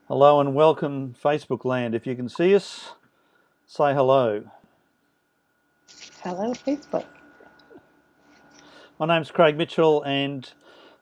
Hello and welcome, Facebook land. If you can see us, say hello. Hello, Facebook. My name's Craig Mitchell and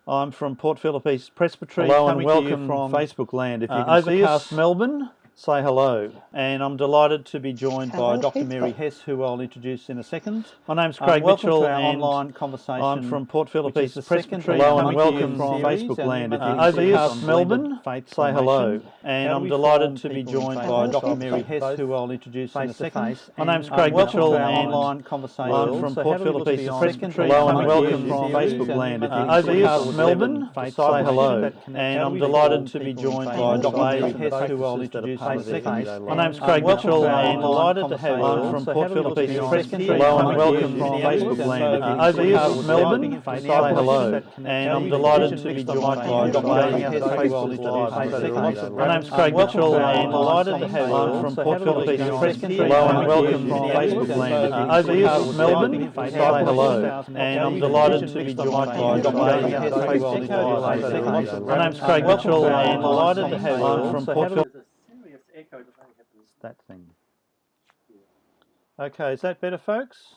I'm from Port Phillip East Presbytery. Hello and welcome from Facebook land. If you can see us, Melbourne, say hello. And I'm delighted to be joined by Dr. Mary Hess, who I'll introduce in a second. My name's Craig Mitchell and online conversation. I'm from Port Phillip East Presbytery. Hello and welcome from Facebook land. If you can see us, Melbourne, say hello. And I'm delighted to be joined by Dr. Mary Hess, who I'll introduce in a second. My name's Craig Mitchell and online conversation. I'm from Port Phillip East Presbytery. Hello and welcome from Facebook land. If you can see us, Melbourne, say hello. And I'm delighted to be joined by Dr. Mary Hess, who I'll introduce in a second. My name's Craig Mitchell and delighted to have you from Port Phillip East Presbytery. Hello and welcome from Facebook land. Over here from Melbourne, say hello. And I'm delighted to be joined by Dr. Mary Hess, who I'll introduce in a second. My name's Craig Mitchell and delighted to have you from Port Phillip East Presbytery. Hello and welcome from Facebook land. Over here from Melbourne, say hello. And I'm delighted to be joined by Dr. Mary Hess, who I'll introduce in a second. My name's Craig Mitchell and delighted to have you from Port Phillip. That thing. Okay, is that better, folks?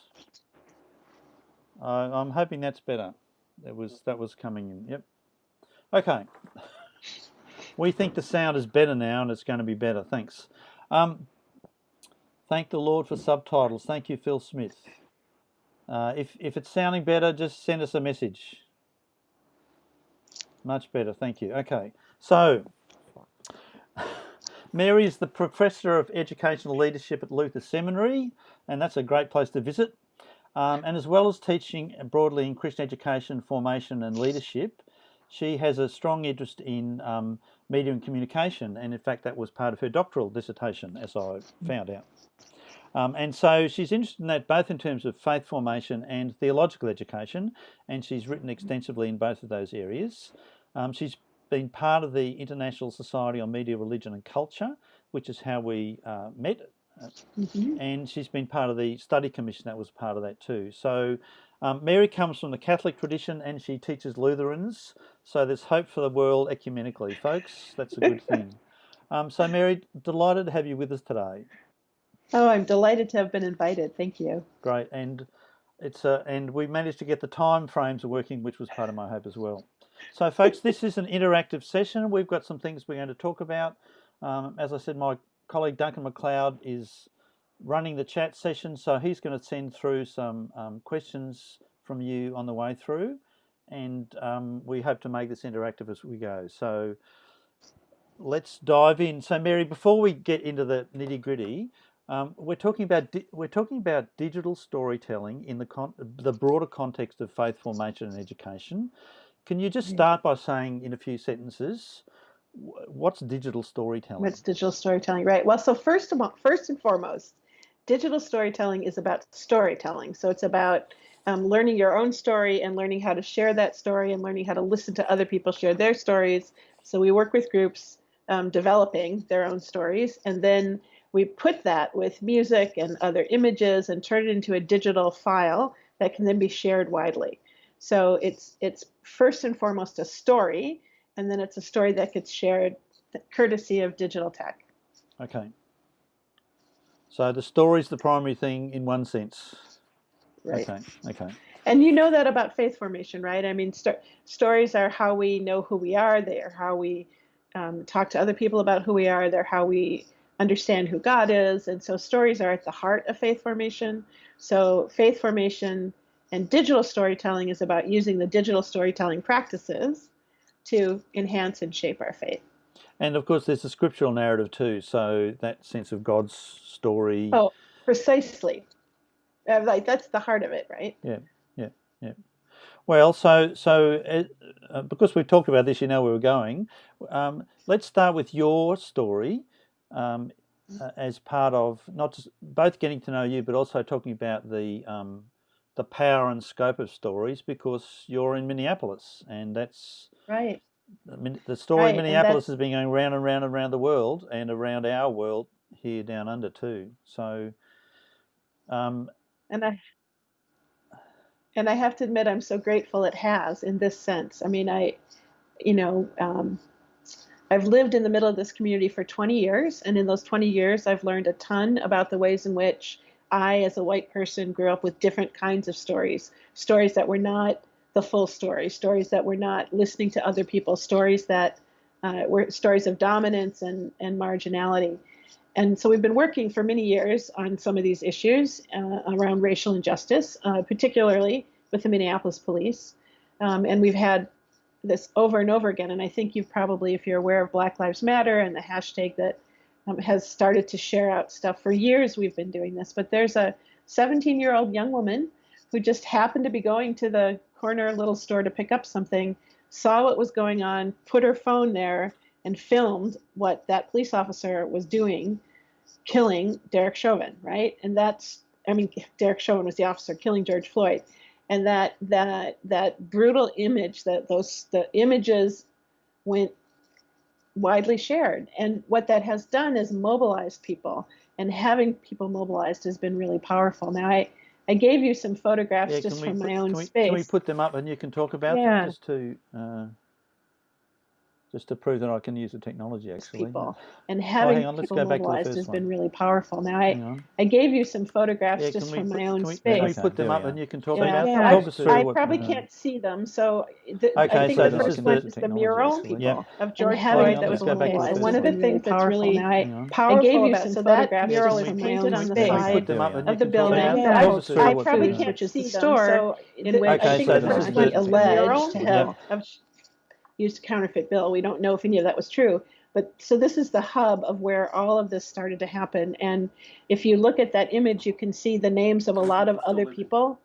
I'm hoping that's better. That was coming in. Yep. Okay. We think the sound is better now, and it's going to be better. Thanks. Thank the Lord for subtitles. Thank you, Phil Smith. If it's sounding better, just send us a message. Much better. Thank you. Okay. So, Mary is the Professor of Educational Leadership at Luther Seminary, and that's a great place to visit. And as well as teaching broadly in Christian education, formation and leadership, she has a strong interest in media and communication, and in fact that was part of her doctoral dissertation, as I found out. And so she's interested in that both in terms of faith formation and theological education, and she's written extensively in both of those areas. She's been part of the International Society on Media, Religion and Culture, which is how we met. And she's been part of the study commission that was part of that too. So Mary comes from the Catholic tradition and she teaches Lutherans. So there's hope for the world ecumenically, folks. That's a good thing. So Mary, delighted to have you with us today. Oh, I'm delighted to have been invited. Thank you. Great. And and we managed to get the time frames working, which was part of my hope as well. So folks, this is an interactive session. We've got some things we're going to talk about. As I said, my colleague Duncan McLeod is running the chat session, so he's going to send through some questions from you on the way through, and we hope to make this interactive as we go. So let's dive in. So Mary, before we get into the nitty-gritty, we're talking about digital storytelling in the broader context of faith formation and education. Can you just start by saying in a few sentences, what's digital storytelling? What's digital storytelling, right? Well, so first and foremost, digital storytelling is about storytelling. So it's about learning your own story and learning how to share that story and learning how to listen to other people share their stories. So we work with groups developing their own stories, and then we put that with music and other images and turn it into a digital file that can then be shared widely. So it's first and foremost a story, and then it's a story that gets shared courtesy of digital tech. Okay. So the story's the primary thing in one sense. Right. Okay. And you know that about faith formation, right? I mean, stories are how we know who we are. They are how we talk to other people about who we are. They're how we understand who God is. And so stories are at the heart of faith formation. So faith formation and digital storytelling is about using the digital storytelling practices to enhance and shape our faith. And of course, there's a scriptural narrative too. So that sense of God's story. Oh, precisely. Like that's the heart of it, right? Yeah. Well, so because we've talked about this, you know where we're going. Let's start with your story as part of not just both getting to know you, but also talking about the power and scope of stories, because you're in Minneapolis, and that's right. The story of Minneapolis has been going round and round and round the world, and around our world here down under too. So, and I have to admit, I'm so grateful it has in this sense. I mean, I've I've lived in the middle of this community for 20 years, and in those 20 years, I've learned a ton about the ways in which I, as a white person, grew up with different kinds of stories, stories that were not the full story, stories that were not listening to other people, stories that were stories of dominance and marginality. And so we've been working for many years on some of these issues around racial injustice, particularly with the Minneapolis police. And we've had this over and over again. And I think you've probably, if you're aware of Black Lives Matter and the hashtag that has started to share out stuff for years, we've been doing this. But there's a 17-year-old young woman who just happened to be going to the corner little store to pick up something, saw what was going on, put her phone there, and filmed what that police officer was doing, killing Derek Chauvin, right? And Derek Chauvin was the officer killing George Floyd. And that brutal image, the images went widely shared. And what that has done is mobilized people. And having people mobilized has been really powerful. Now, I gave you some photographs just from my own space. Can we put them up and you can talk about them just to prove that I can use the technology, actually. People. And having people mobilized has been really powerful. Now, I gave you some photographs just from my own space. Can we put them up and you can talk about them? Talk us through I probably can't see them, so I think the first one is the mural of George Floyd that was mobilized. One of the things that's really powerful, I gave you some photographs mural is painted on the side of the building. I probably can't see them, so in which I think the first one alleged to have used a counterfeit bill. We don't know if any of that was true. But so this is the hub of where all of this started to happen. And if you look at that image, you can see the names of a lot of other people.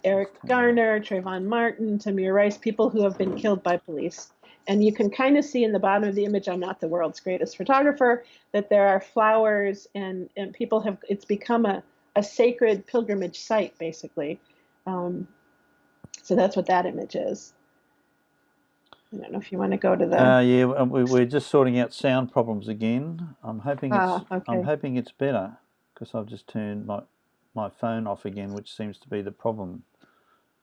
Eric Garner, Trayvon Martin, Tamir Rice, people who have been killed by police. And you can kind of see in the bottom of the image, I'm not the world's greatest photographer, that there are flowers and people have, it's become a sacred pilgrimage site, basically. So that's what that image is. I don't know if you want to go to the. We're just sorting out sound problems again. I'm hoping it's better because I've just turned my phone off again, which seems to be the problem.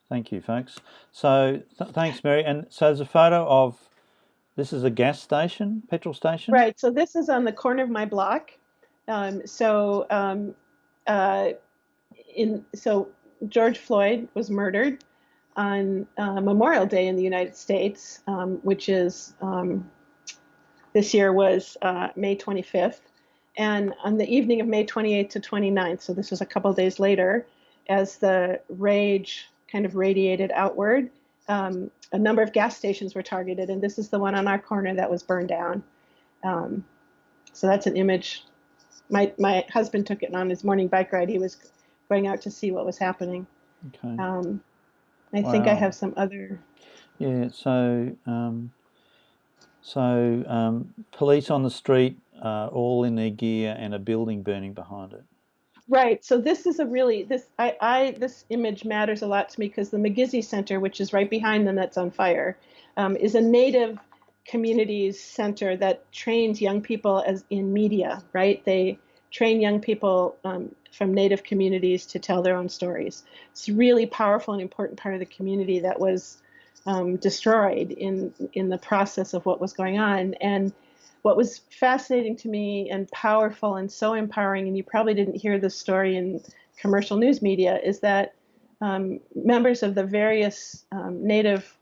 Thank you, folks. So thanks, Mary. And so there's a photo of this is a gas station, petrol station. Right. So this is on the corner of my block. So George Floyd was murdered on Memorial Day in the United States, which is this year was May 25th. And on the evening of May 28th to 29th, so this was a couple of days later, as the rage kind of radiated outward, a number of gas stations were targeted. And this is the one on our corner that was burned down. So that's an image. My husband took it on his morning bike ride. He was going out to see what was happening. Okay. I think I have some other. Yeah. So police on the street, all in their gear, and a building burning behind it. Right. So this is this image matters a lot to me because the McGizzy Center, which is right behind them, that's on fire, is a Native communities center that trains young people in media. Right. They train young people from Native communities to tell their own stories. It's a really powerful and important part of the community that was destroyed in the process of what was going on. And what was fascinating to me and powerful and so empowering, and you probably didn't hear this story in commercial news media, is that members of the various Native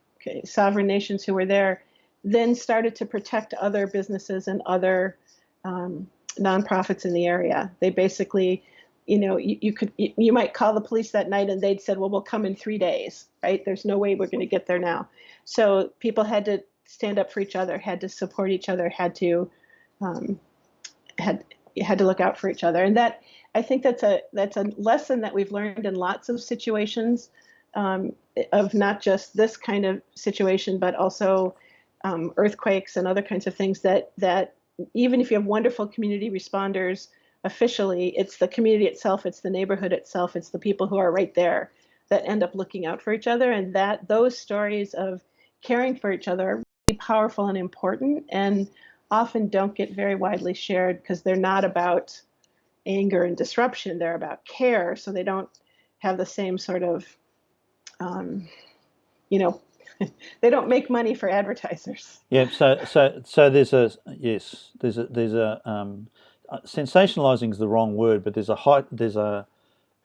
sovereign nations who were there then started to protect other businesses and other nonprofits in the area. They basically, you might call the police that night and they'd said, well, we'll come in 3 days, right? There's no way we're going to get there now. So people had to stand up for each other, had to support each other, had to look out for each other. And that, I think that's a lesson that we've learned in lots of situations, of not just this kind of situation, but also earthquakes and other kinds of things that even if you have wonderful community responders, officially, it's the community itself, it's the neighborhood itself, it's the people who are right there that end up looking out for each other. And that those stories of caring for each other are really powerful and important, and often don't get very widely shared because they're not about anger and disruption, they're about care. So they don't have the same sort of, They don't make money for advertisers. Yeah. So there's a yes. There's a sensationalizing is the wrong word, but there's a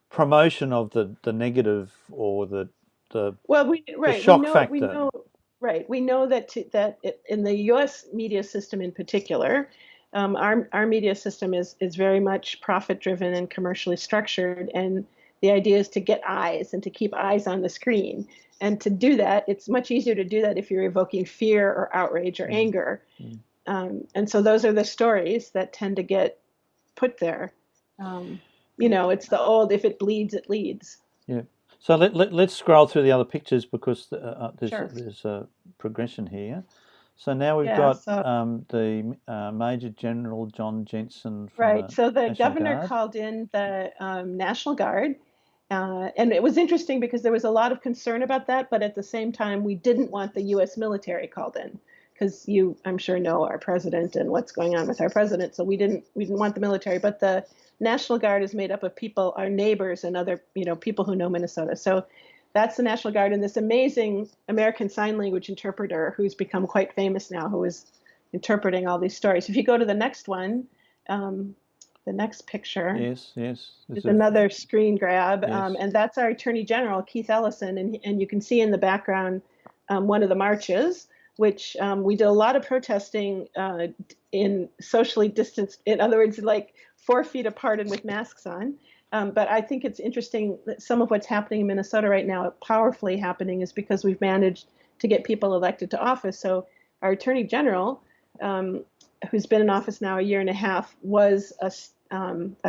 promotion of the negative or the Well, the right, shock factor. we know that in the U.S. media system in particular, our media system is very much profit driven and commercially structured, and the idea is to get eyes and to keep eyes on the screen. And to do that, it's much easier to do that if you're evoking fear or outrage or anger. And so those are the stories that tend to get put there. It's the old, if it bleeds, it leads. Yeah. So let's scroll through the other pictures because Sure. there's a progression here. So now we've Yeah, got so the Major General John Jensen from right. the So the National governor Guard. called in the National Guard. And it was interesting because there was a lot of concern about that, but at the same time, we didn't want the U.S. military called in because I'm sure, know our president and what's going on with our president. So we didn't want the military, but the National Guard is made up of people, our neighbors, and other people who know Minnesota. So that's the National Guard, and this amazing American Sign Language interpreter who's become quite famous now, who is interpreting all these stories. If you go to the next one. The next picture. Yes. Is another screen grab, Yes. and that's our Attorney General, Keith Ellison, and you can see in the background one of the marches, which we did a lot of protesting in socially distanced, in other words, like 4 feet apart and with masks on. But I think it's interesting that some of what's happening in Minnesota right now, powerfully happening, is because we've managed to get people elected to office. So our Attorney General, who's been in office now a year and a half, was a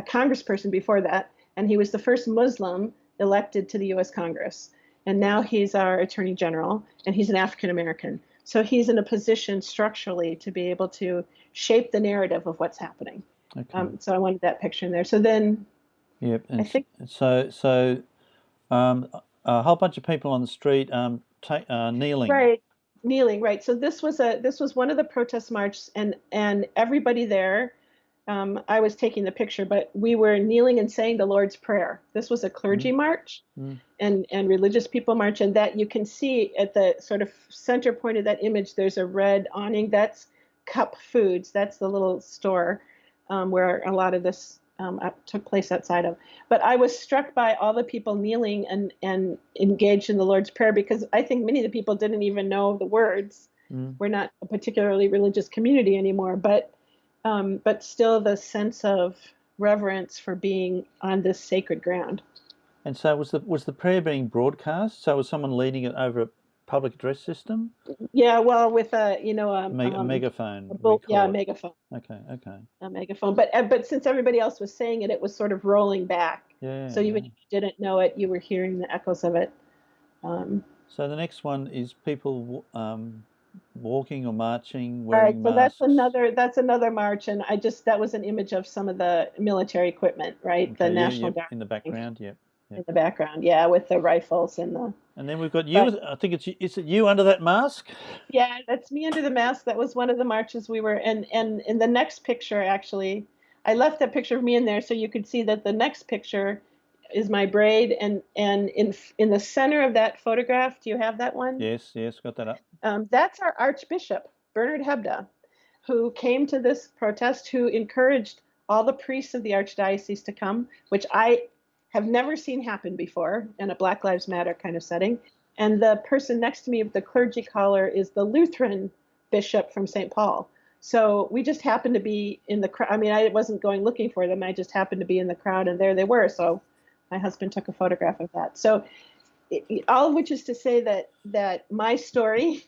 congressperson before that, and he was the first Muslim elected to the U.S. Congress. And now he's our Attorney General, and he's an African American. So he's in a position structurally to be able to shape the narrative of what's happening. Okay. So I wanted that picture in there. So then, yep. And I think so. A whole bunch of people on the street kneeling. right, kneeling. Right. So this was one of the protest marches, and everybody there. I was taking the picture, but we were kneeling and saying the Lord's Prayer. This was a clergy march and religious people march, and that you can see at the sort of center point of that image, there's a red awning. That's Cup Foods. That's the little store where a lot of this took place outside of. But I was struck by all the people kneeling and engaged in the Lord's Prayer, because I think many of the people didn't even know the words. We're not a particularly religious community anymore, but still the sense of reverence for being on this sacred ground. And so was the prayer being broadcast? So was someone leading it over a public address system? Yeah, well, with a megaphone. A megaphone. Okay. A megaphone, but since everybody else was saying it, it was sort of rolling back. Yeah. So even if you didn't know it, you were hearing the echoes of it. So the next one is people walking or marching, wearing masks. So that's another march, and that was an image of some of the military equipment, right? Okay, the National Guard in the background, in the background, yeah, with the rifles and the. And then we've got you. I think is it you under that mask? Yeah, that's me under the mask. That was one of the marches we were, and in the next picture, actually, I left that picture of me in there so you could see that the next picture is my braid, and in the center of that photograph, do you have that one? Yes, got that up. That's our Archbishop, Bernard Hebda, who came to this protest, who encouraged all the priests of the Archdiocese to come, which I have never seen happen before in a Black Lives Matter kind of setting. And the person next to me with the clergy collar is the Lutheran bishop from St. Paul. So we just happened to be in the crowd. I mean, I wasn't going looking for them. I just happened to be in the crowd, and there they were. So my husband took a photograph of that. So all of which is to say that my story,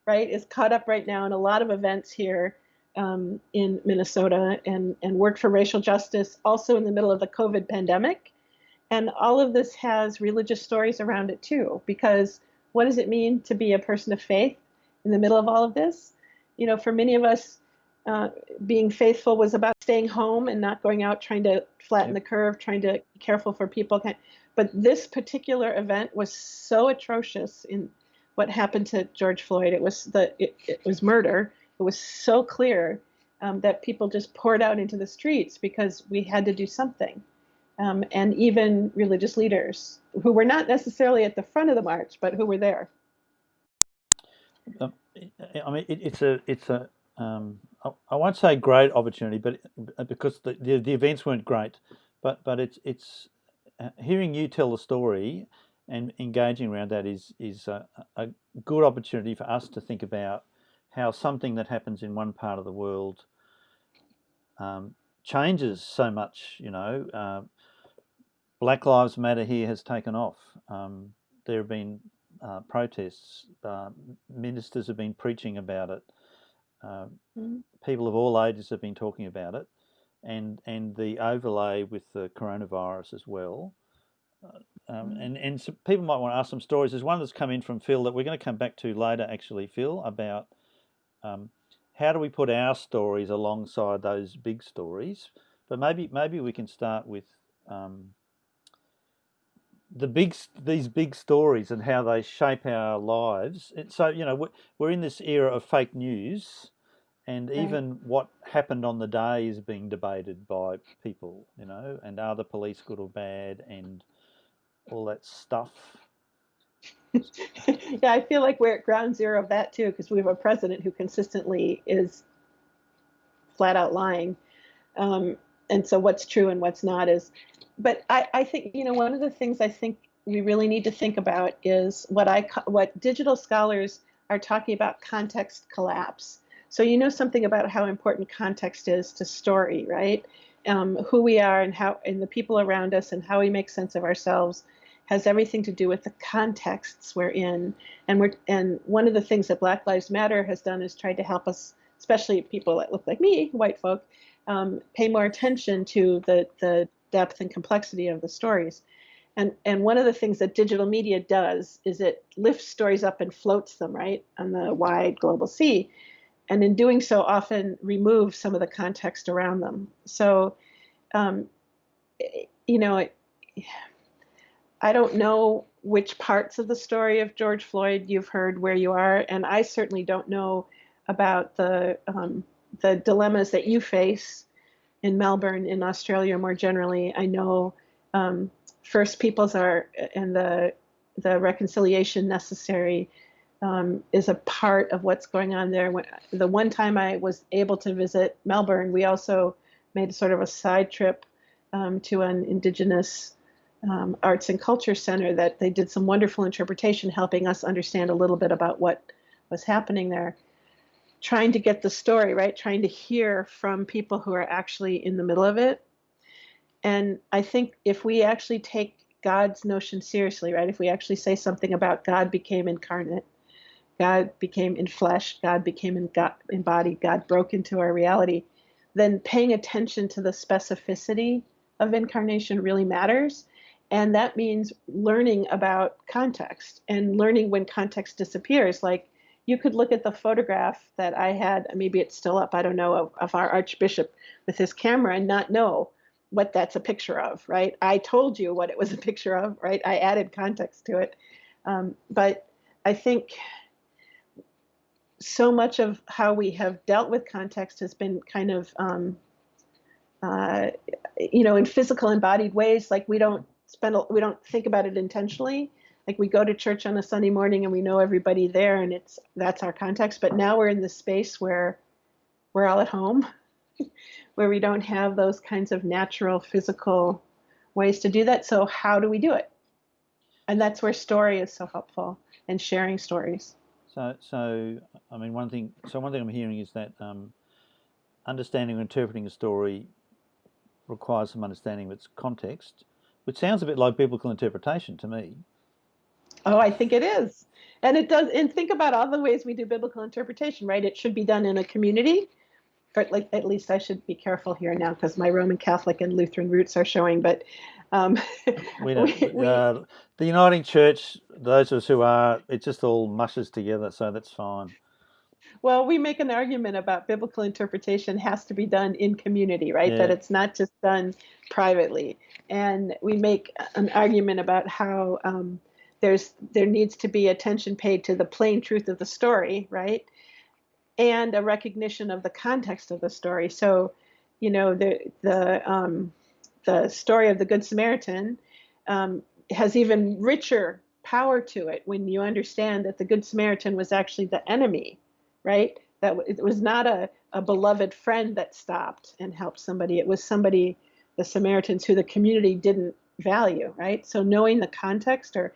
right, is caught up right now in a lot of events here in Minnesota, and work for racial justice, also in the middle of the COVID pandemic. And all of this has religious stories around it too, because what does it mean to be a person of faith in the middle of all of this? For many of us, being faithful was about staying home and not going out, trying to flatten the curve, trying to be careful for people. But this particular event was so atrocious in what happened to George Floyd. It was murder. It was so clear that people just poured out into the streets because we had to do something. And even religious leaders who were not necessarily at the front of the march, but who were there. I mean, it's a I won't say great opportunity, but because the events weren't great, but it's hearing you tell the story and engaging around that is a good opportunity for us to think about how something that happens in one part of the world changes so much. Black Lives Matter here has taken off. There have been protests. Ministers have been preaching about it. People of all ages have been talking about it, and the overlay with the coronavirus as well. And some people might want to ask some stories. There's one that's come in from Phil that we're going to come back to later, actually, Phil, about how do we put our stories alongside those big stories. But maybe we can start with these big stories and how they shape our lives. And so we're in this era of fake news, and even what happened on the day is being debated by people. And are the police good or bad, and all that stuff. Yeah, I feel like we're at ground zero of that too, because we have a president who consistently is flat out lying. And so what's true and what's not is, but I think, one of the things I think we really need to think about is what digital scholars are talking about: context collapse. So something about how important context is to story, right? Who we are and the people around us and how we make sense of ourselves has everything to do with the contexts we're in. And one of the things that Black Lives Matter has done is tried to help us, especially people that look like me, white folk, pay more attention to the depth and complexity of the stories. And one of the things that digital media does is it lifts stories up and floats them, right, on the wide global sea. And in doing so, often removes some of the context around them. So, I don't know which parts of the story of George Floyd you've heard where you are, and I certainly don't know about the dilemmas that you face in Melbourne, in Australia more generally. I know First Peoples and the reconciliation necessary is a part of what's going on there. The one time I was able to visit Melbourne, we also made sort of a side trip to an Indigenous arts and culture center that they did some wonderful interpretation, helping us understand a little bit about what was happening there. Trying to get the story, right? Trying to hear from people who are actually in the middle of it. And I think if we actually take God's notion seriously, right? If we actually say something about God became incarnate, God became in flesh, God became embodied, God broke into our reality, then paying attention to the specificity of incarnation really matters. And that means learning about context and learning when context disappears. Like, you could look at the photograph that I had, maybe it's still up, I don't know, of our Archbishop with his camera and not know what that's a picture of, right? I told you what it was a picture of, right? I added context to it. But I think so much of how we have dealt with context has been kind of, in physical embodied ways. Like, we don't think about it intentionally. Like, we go to church on a Sunday morning and we know everybody there, and that's our context. But now we're in this space where we're all at home, where we don't have those kinds of natural physical ways to do that. So how do we do it? And that's where story is so helpful, and sharing stories. So I mean, one thing I'm hearing is that understanding or interpreting a story requires some understanding of its context, which sounds a bit like biblical interpretation to me. Oh, I think it is. And it does. And think about all the ways we do biblical interpretation, right? It should be done in a community. Or at least I should be careful here now because my Roman Catholic and Lutheran roots are showing. But the Uniting Church, those of us who are, it just all mushes together, so that's fine. Well, we make an argument about biblical interpretation has to be done in community, right? Yeah. That it's not just done privately. And we make an argument about how there needs to be attention paid to the plain truth of the story, right? And a recognition of the context of the story. So, the story of the Good Samaritan has even richer power to it when you understand that the Good Samaritan was actually the enemy, right? That it was not a beloved friend that stopped and helped somebody. It was somebody, the Samaritans, who the community didn't value, right? So knowing the context or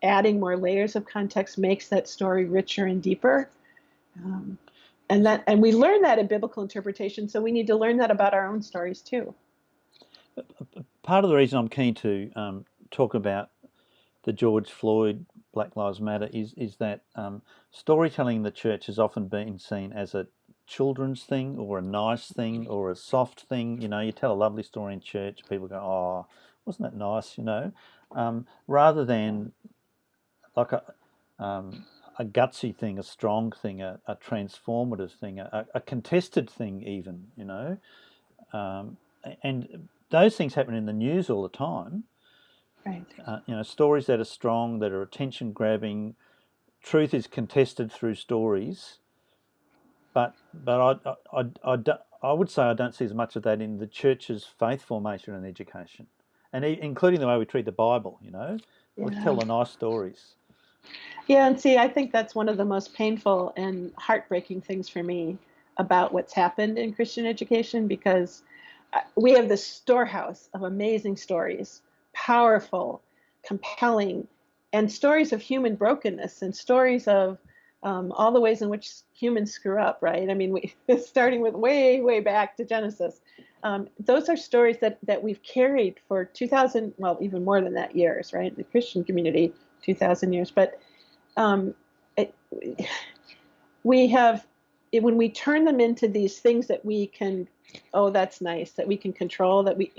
adding more layers of context makes that story richer and deeper. And we learn that in biblical interpretation, so we need to learn that about our own stories too. Part of the reason I'm keen to talk about the George Floyd Black Lives Matter is that storytelling in the church has often been seen as a children's thing or a nice thing or a soft thing. You tell a lovely story in church, people go, "Oh, wasn't that nice?" Rather than like a gutsy thing, a strong thing, a transformative thing, a contested thing even, and those things happen in the news all the time. Right. Stories that are strong, that are attention grabbing. Truth is contested through stories, but I would say I don't see as much of that in the church's faith formation and education, and including the way we treat the Bible. We tell the nice stories. Yeah, and see, I think that's one of the most painful and heartbreaking things for me about what's happened in Christian education, because we have this storehouse of amazing stories, powerful, compelling, and stories of human brokenness and stories of all the ways in which humans screw up, right? I mean, starting with way, way back to Genesis. Those are stories that we've carried for 2,000, well, even more than that years, right? The Christian community, 2,000 years. But we have, when we turn them into these things that we can, oh, that's nice, that we can control, that we,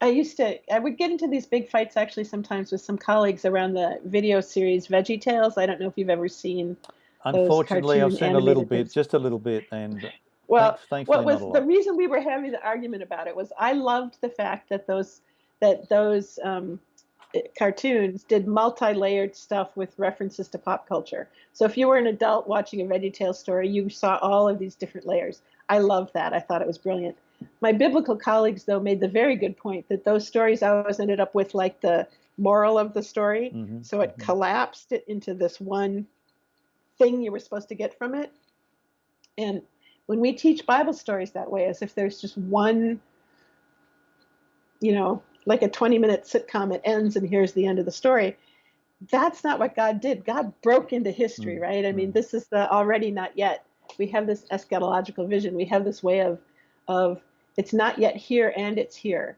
I would get into these big fights actually sometimes with some colleagues around the video series Veggie Tales. I don't know if you've ever seen. Unfortunately, I've seen a little bit, just a little bit, and thankfully what was not a lot. The reason we were having the argument about it was I loved the fact that those cartoons did multi-layered stuff with references to pop culture. So if you were an adult watching a VeggieTales story, you saw all of these different layers. I loved that. I thought it was brilliant. My biblical colleagues, though, made the very good point that those stories always ended up with like the moral of the story. Mm-hmm, so it collapsed it into this one thing you were supposed to get from it. And when we teach Bible stories that way, as if there's just one, like a 20-minute sitcom, it ends and here's the end of the story. That's not what God did. God broke into history, right? I mean, this is the already not yet. We have this eschatological vision. We have this way of it's not yet here and it's here,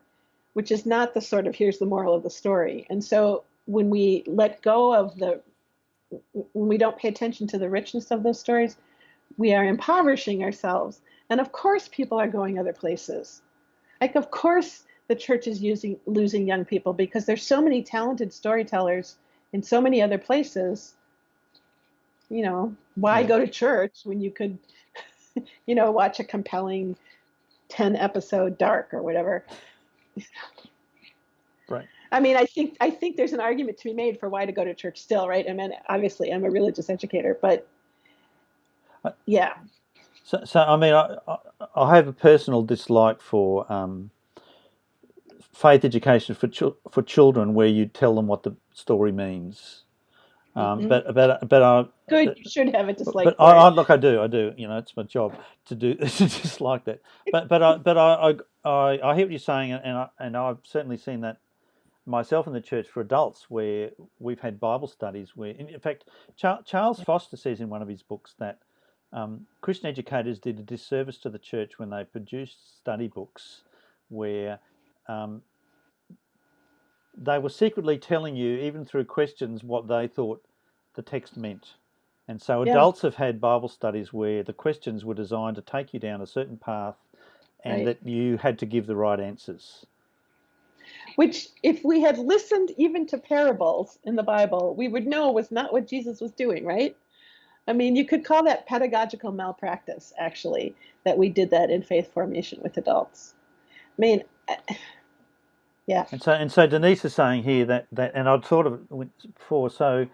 which is not the sort of here's the moral of the story. And so when we let go of when we don't pay attention to the richness of those stories, we are impoverishing ourselves. And of course, people are going other places. Like, of course, the church is losing young people because there's so many talented storytellers in so many other places. Why go to church when you could, watch a compelling 10-episode Dark or whatever? Right. I mean, I think there's an argument to be made for why to go to church still, right? I mean, obviously, I'm a religious educator, but yeah. So I mean, I have a personal dislike for faith education for children, where you tell them what the story means. But I good. You should have a dislike. But I do. It's my job to do just like that. But I hear what you're saying, and I've certainly seen that myself in the church for adults, where we've had Bible studies where, in fact, Charles Foster says in one of his books that Christian educators did a disservice to the church when they produced study books where they were secretly telling you, even through questions, what they thought the text meant. And so adults have had Bible studies where the questions were designed to take you down a certain path and that you had to give the right answers. Which, if we had listened even to parables in the Bible, we would know was not what Jesus was doing, right? I mean, you could call that pedagogical malpractice, actually, that we did that in faith formation with adults. I mean, yeah. And so Denise is saying here that and I'd thought of it before. So,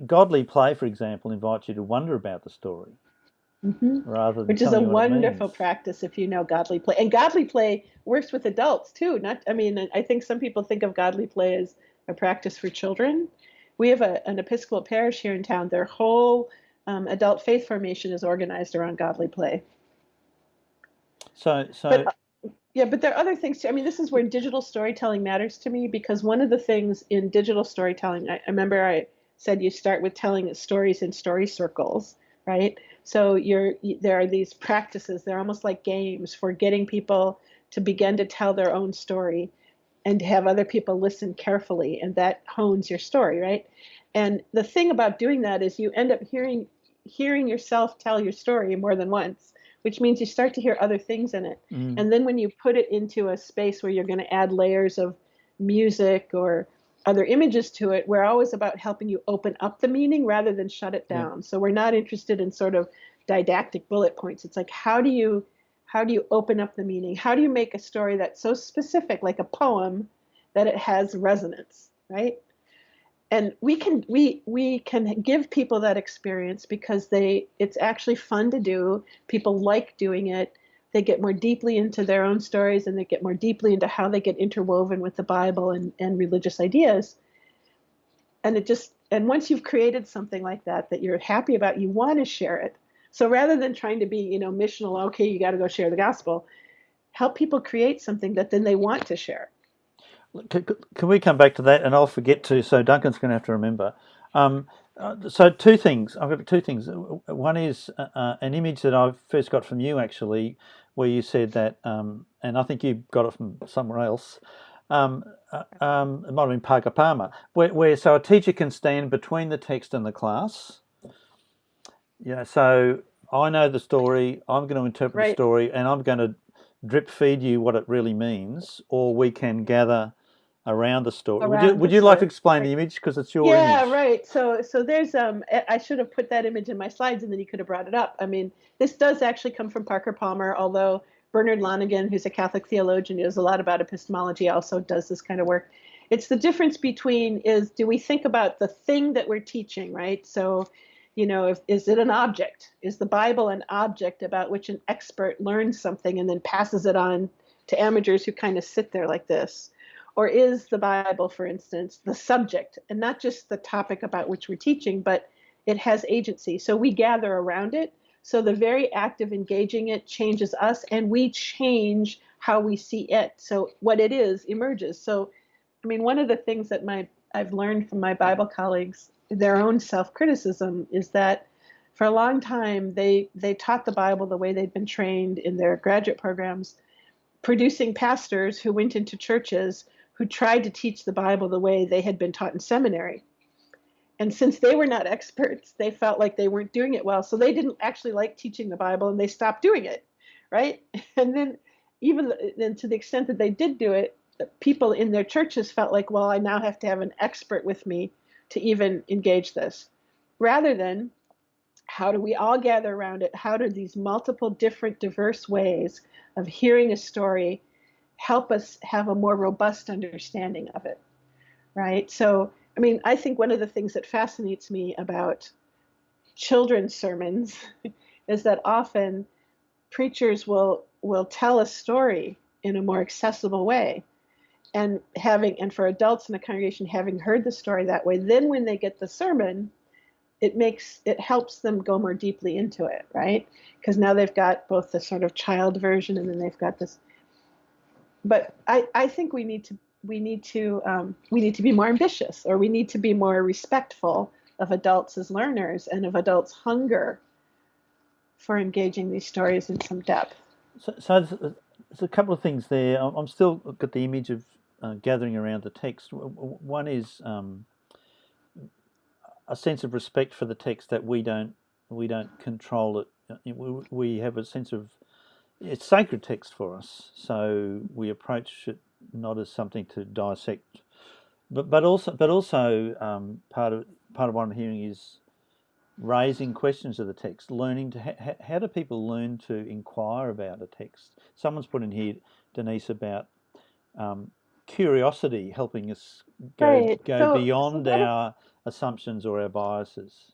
godly play, for example, invites you to wonder about the story, rather than which is a wonderful practice if you know godly play. And godly play works with adults too. I think some people think of godly play as a practice for children. We have an Episcopal parish here in town. Their whole adult faith formation is organized around godly play. But there are other things too. I mean, this is where digital storytelling matters to me, because one of the things in digital storytelling, I remember I said you start with telling stories in story circles, right? So there are these practices. They're almost like games for getting people to begin to tell their own story and to have other people listen carefully, and that hones your story, right? And the thing about doing that is you end up hearing yourself tell your story more than once, which means you start to hear other things in it. And then when you put it into a space where you're going to add layers of music or other images to it, we're always about helping you open up the meaning rather than shut it down. Yeah. So we're not interested in sort of didactic bullet points. It's like, how do you open up the meaning? How do you make a story that's so specific, like a poem, that it has resonance, right? And we can give people that experience because it's actually fun to do. People like doing it. They get more deeply into their own stories, and they get more deeply into how they get interwoven with the Bible and religious ideas. And once you've created something like that you're happy about, you want to share it. So rather than trying to be, missional, okay, you got to go share the gospel, help people create something that then they want to share. Can we come back to that? And I'll forget to, so Duncan's going to have to remember. So two things. I've got two things. One is an image that I first got from you, actually, where you said that, and I think you got it from somewhere else. It might have been Parker Palmer, where so a teacher can stand between the text and the class. Yeah. So I know the story. I'm going to interpret the story, and I'm going to drip feed you what it really means, or we can gather around the story. Would you like to explain the image, because it's your image? Yeah, right. So there's I should have put that image in my slides, and then you could have brought it up. I mean, this does actually come from Parker Palmer, although Bernard Lonergan, who's a Catholic theologian, knows a lot about epistemology, also does this kind of work. It's the difference between do we think about the thing that we're teaching, right? So, is it an object? Is the Bible an object about which an expert learns something and then passes it on to amateurs who kind of sit there like this? Or is the Bible, for instance, the subject, and not just the topic about which we're teaching, but it has agency? So we gather around it. So the very act of engaging it changes us, and we change how we see it. So what it is emerges. So, I mean, one of the things that I've learned from my Bible colleagues, their own self-criticism, is that for a long time they taught the Bible the way they'd been trained in their graduate programs, producing pastors who went into churches who tried to teach the Bible the way they had been taught in seminary. And since they were not experts, they felt like they weren't doing it well. So they didn't actually like teaching the Bible, and they stopped doing it, right? And then then to the extent that they did do it, people in their churches felt like, well, I now have to have an expert with me to even engage this. Rather than, how do we all gather around it? How do these multiple different diverse ways of hearing a story help us have a more robust understanding of it, right? So, I mean, I think one of the things that fascinates me about children's sermons is that often preachers will tell a story in a more accessible way. And for adults in the congregation, having heard the story that way, then when they get the sermon, it helps them go more deeply into it, right? Because now they've got both the sort of child version, and then they've got this. But I think we need to be more ambitious, or we need to be more respectful of adults as learners and of adults' hunger for engaging these stories in some depth. So there's a couple of things there. I'm still got the image of gathering around the text. One is a sense of respect for the text, that we don't control it. We have a sense of, it's sacred text for us, so we approach it not as something to dissect, but also part of what I'm hearing is raising questions of the text, learning to how do people learn to inquire about a text. Someone's put in here, Denise, about curiosity helping us go beyond our assumptions or our biases.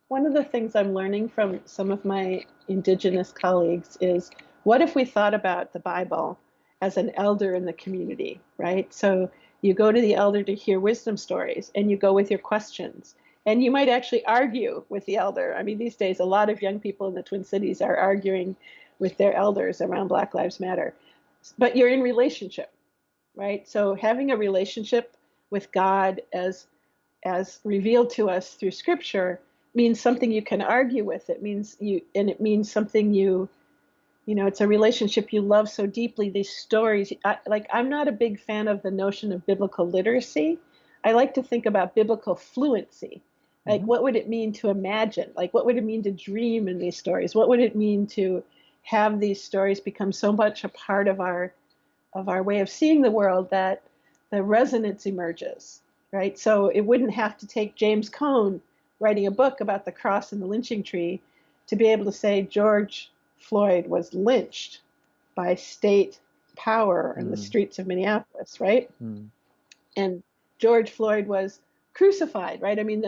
One of the things I'm learning from some of my Indigenous colleagues is, what if we thought about the Bible as an elder in the community, right? So You go to the elder to hear wisdom stories, and you go with your questions. And you might actually argue with the elder. I mean, these days, a lot of young people in the Twin Cities are arguing with their elders around Black Lives Matter. But you're in relationship, right? So having a relationship with God as revealed to us through Scripture means something you can argue with. It means something it's a relationship you love so deeply. These stories, I'm not a big fan of the notion of biblical literacy. I like to think about biblical fluency. Like, what would it mean to imagine? Like, what would it mean to dream in these stories? What would it mean to have these stories become so much a part of our way of seeing the world that the resonance emerges, right? So it wouldn't have to take James Cone writing a book about the cross and the lynching tree to be able to say George Floyd was lynched by state power in the streets of Minneapolis, right? And George Floyd was crucified, right? I mean,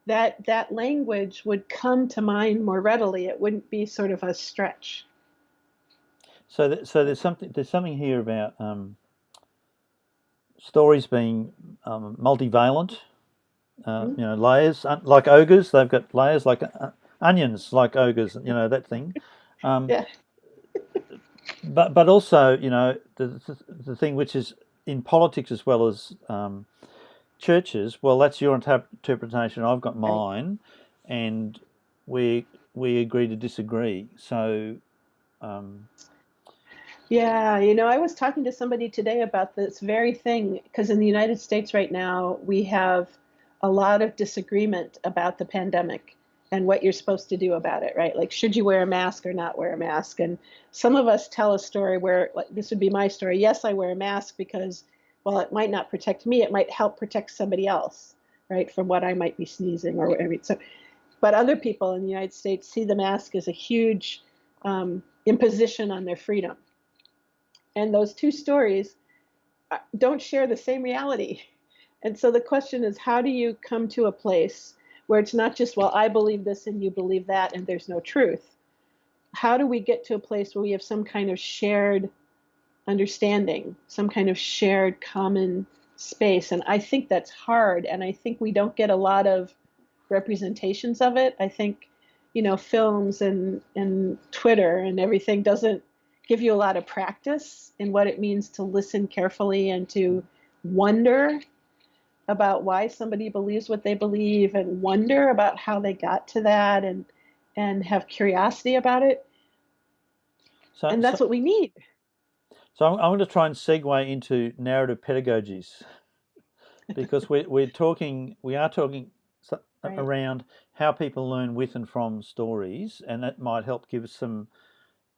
that language would come to mind more readily. It wouldn't be sort of a stretch. So there's something here about stories being multivalent. Layers, like ogres. They've got layers like onions, like ogres. That thing. Yeah. But also, the thing which is in politics as well as churches. Well, that's your interpretation. I've got mine, and we agree to disagree. So. Yeah, I was talking to somebody today about this very thing, because in the United States right now, we have a lot of disagreement about the pandemic and what you're supposed to do about it, right? Like, should you wear a mask or not wear a mask? And some of us tell a story where, like, this would be my story. Yes, I wear a mask because, well, it might not protect me. It might help protect somebody else, right, from what I might be sneezing or whatever. So, but other people in the United States see the mask as a huge imposition on their freedom. And those two stories don't share the same reality. And so the question is, how do you come to a place where it's not just, well, I believe this and you believe that, and there's no truth? How do we get to a place where we have some kind of shared understanding, some kind of shared common space? And I think that's hard. And I think we don't get a lot of representations of it. I think, films and Twitter and everything doesn't give you a lot of practice in what it means to listen carefully and to wonder about why somebody believes what they believe, and wonder about how they got to that, and have curiosity about it. And that's what we need. So I'm going to try and segue into narrative pedagogies, because we are talking right around how people learn with and from stories, and that might help give us some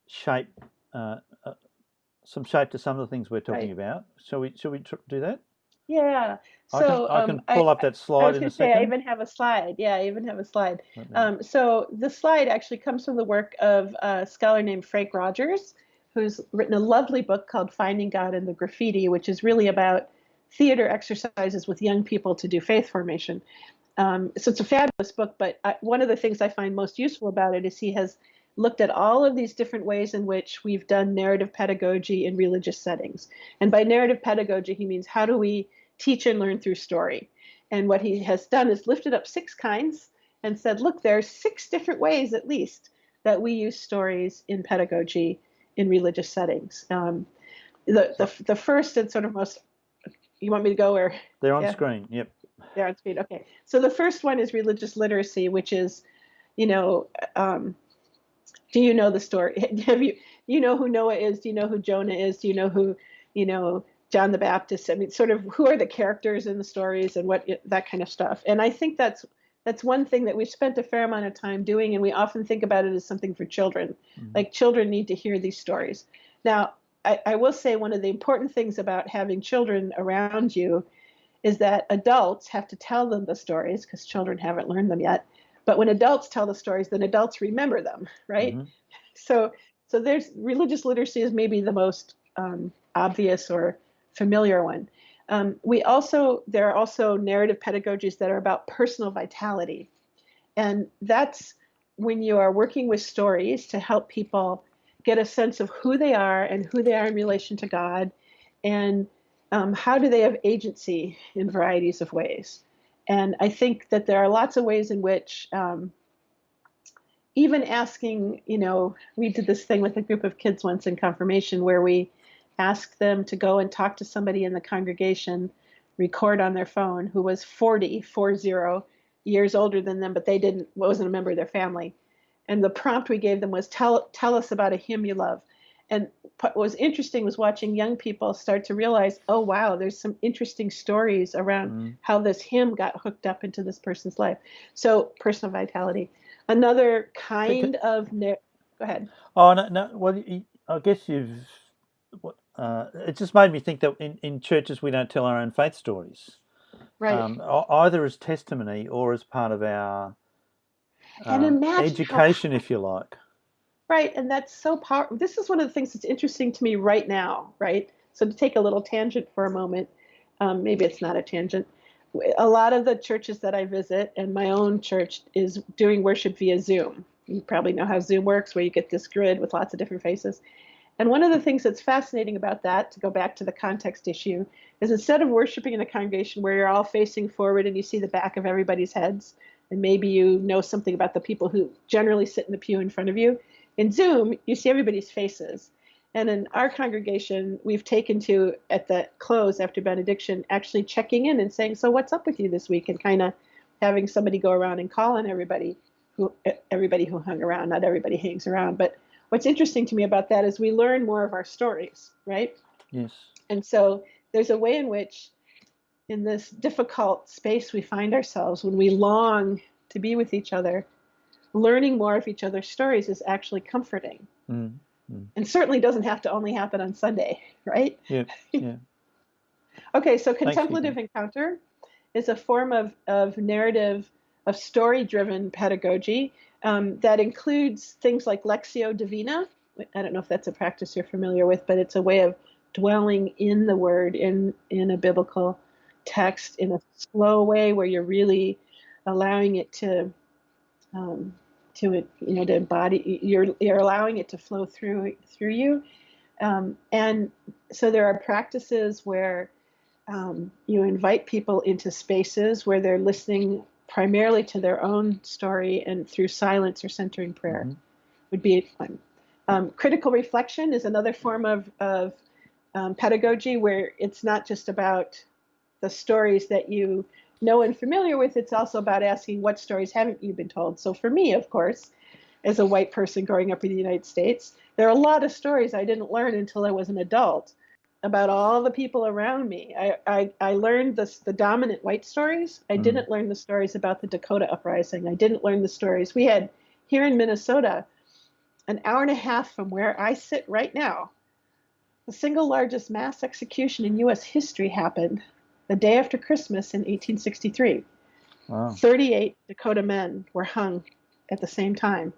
shape to some of the things we're talking about. Shall we do that? Yeah. So I can pull up that slide in a second. I even have a slide. Yeah, I even have a slide. So the slide actually comes from the work of a scholar named Frank Rogers, who's written a lovely book called Finding God in the Graffiti, which is really about theater exercises with young people to do faith formation. So it's a fabulous book, but one of the things I find most useful about it is he has looked at all of these different ways in which we've done narrative pedagogy in religious settings. And by narrative pedagogy, he means, how do we teach and learn through story? And what he has done is lifted up 6 kinds and said, look, there are 6 different ways, at least, that we use stories in pedagogy in religious settings. The first and sort of most, you want me to go, or? They're on screen, yep. They're on screen, okay. So the first one is religious literacy, which is, do you know the story? You know who Noah is? Do you know who Jonah is? Do you know who, John the Baptist? I mean, sort of, who are the characters in the stories, and that kind of stuff. And I think that's one thing that we've spent a fair amount of time doing, and we often think about it as something for children. Mm-hmm. Like, children need to hear these stories. Now, I will say one of the important things about having children around you is that adults have to tell them the stories, because children haven't learned them yet. But when adults tell the stories, then adults remember them, right? Mm-hmm. So there's religious literacy is maybe the most obvious or familiar one. There are also narrative pedagogies that are about personal vitality. And that's when you are working with stories to help people get a sense of who they are and who they are in relation to God, and how do they have agency in varieties of ways? And I think that there are lots of ways in which even asking, we did this thing with a group of kids once in confirmation where we asked them to go and talk to somebody in the congregation, record on their phone, who was 40 years older than them, but wasn't a member of their family. And the prompt we gave them was tell us about a hymn you love. And what was interesting was watching young people start to realize, oh, wow, there's some interesting stories around how this hymn got hooked up into this person's life. So personal vitality. Another kind of... Go ahead. Oh, no. Well, I guess it just made me think that in churches we don't tell our own faith stories. Right. Either as testimony or as part of our education, if you like. Right, and that's so powerful. This is one of the things that's interesting to me right now, right? So to take a little tangent for a moment, maybe it's not a tangent. A lot of the churches that I visit, and my own church, is doing worship via Zoom. You probably know how Zoom works, where you get this grid with lots of different faces. And one of the things that's fascinating about that, to go back to the context issue, is instead of worshiping in a congregation where you're all facing forward and you see the back of everybody's heads, and maybe you know something about the people who generally sit in the pew in front of you, in Zoom, you see everybody's faces. And in our congregation, we've taken to, at the close after benediction, actually checking in and saying, so what's up with you this week? And kind of having somebody go around and call on everybody who hung around. Not everybody hangs around. But what's interesting to me about that is we learn more of our stories, right? Yes. And so there's a way in which, in this difficult space we find ourselves, when we long to be with each other, learning more of each other's stories is actually comforting. And certainly doesn't have to only happen on Sunday, right? Yeah. Okay, so contemplative encounter is a form of narrative, of story-driven pedagogy that includes things like Lectio Divina. I don't know if that's a practice you're familiar with, but it's a way of dwelling in the word, in a biblical text, in a slow way where you're really allowing it to embody. You're allowing it to flow through you, and so there are practices where you invite people into spaces where they're listening primarily to their own story, and through silence or centering prayer would be one. Critical reflection is another form of pedagogy where it's not just about the stories that you know and familiar with. It's also about asking, what stories haven't you been told? So for me, of course, as a white person growing up in the United States, there are a lot of stories I didn't learn until I was an adult about all the people around me. I learned the dominant white stories. I didn't learn the stories about the Dakota Uprising. I didn't learn the stories. We had here in Minnesota, an hour and a half from where I sit right now, the single largest mass execution in U.S. history happened the day after Christmas in 1863. Wow. 38 Dakota men were hung at the same time.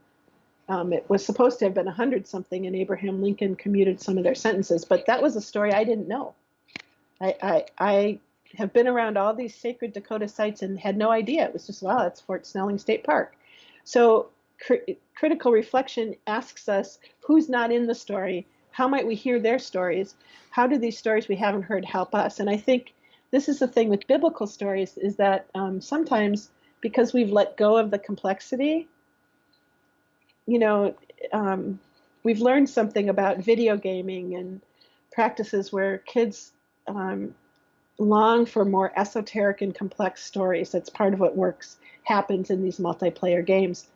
It was supposed to have been 100-something, and Abraham Lincoln commuted some of their sentences, but that was a story I didn't know. I have been around all these sacred Dakota sites and had no idea. It was just, wow, that's Fort Snelling State Park. So critical reflection asks us, who's not in the story? How might we hear their stories? How do these stories we haven't heard help us? And I think this is the thing with biblical stories, is that sometimes, because we've let go of the complexity, we've learned something about video gaming and practices where kids long for more esoteric and complex stories. That's part of what happens in these multiplayer games.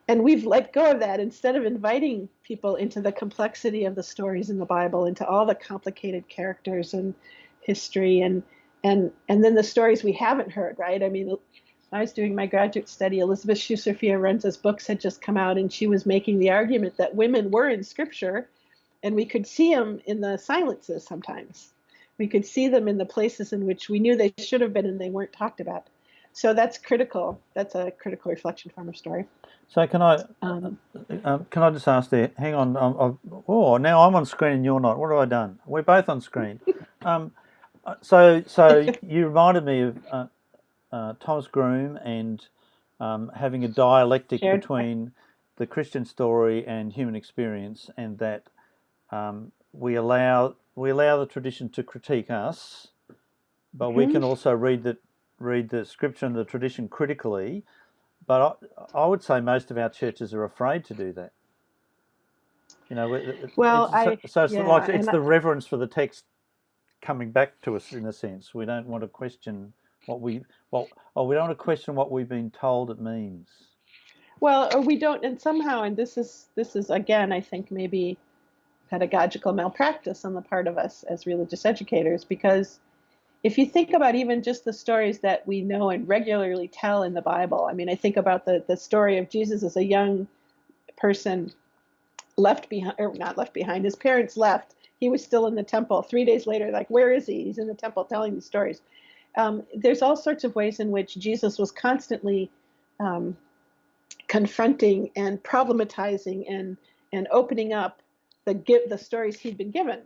And we've let go of that, instead of inviting people into the complexity of the stories in the Bible, into all the complicated characters and history, and then the stories we haven't heard, right? I mean, I was doing my graduate study. Elizabeth Shusarfia-Renza's books had just come out, and she was making the argument that women were in Scripture, and we could see them in the silences sometimes. We could see them in the places in which we knew they should have been and they weren't talked about. So that's critical. That's a critical reflection from our story. So can I just ask there? Hang on. Now I'm on screen and you're not. What have I done? We're both on screen. So you reminded me of Thomas Groome and having a dialectic between the Christian story and human experience, and that we allow the tradition to critique us, but we can also read the scripture and the tradition critically. But I would say most of our churches are afraid to do that. You know, it's the reverence for the text coming back to us in a sense. We don't want to question we don't want to question what we've been told it means. Well, or we don't, and somehow, and this is again, I think maybe pedagogical malpractice on the part of us as religious educators, because if you think about even just the stories that we know and regularly tell in the Bible, I mean, I think about the story of Jesus as a young person left behind, or not left behind, his parents left. He was still in the temple. 3 days later, like, where is he? He's in the temple telling these stories. There's all sorts of ways in which Jesus was constantly confronting and problematizing and opening up the stories he'd been given.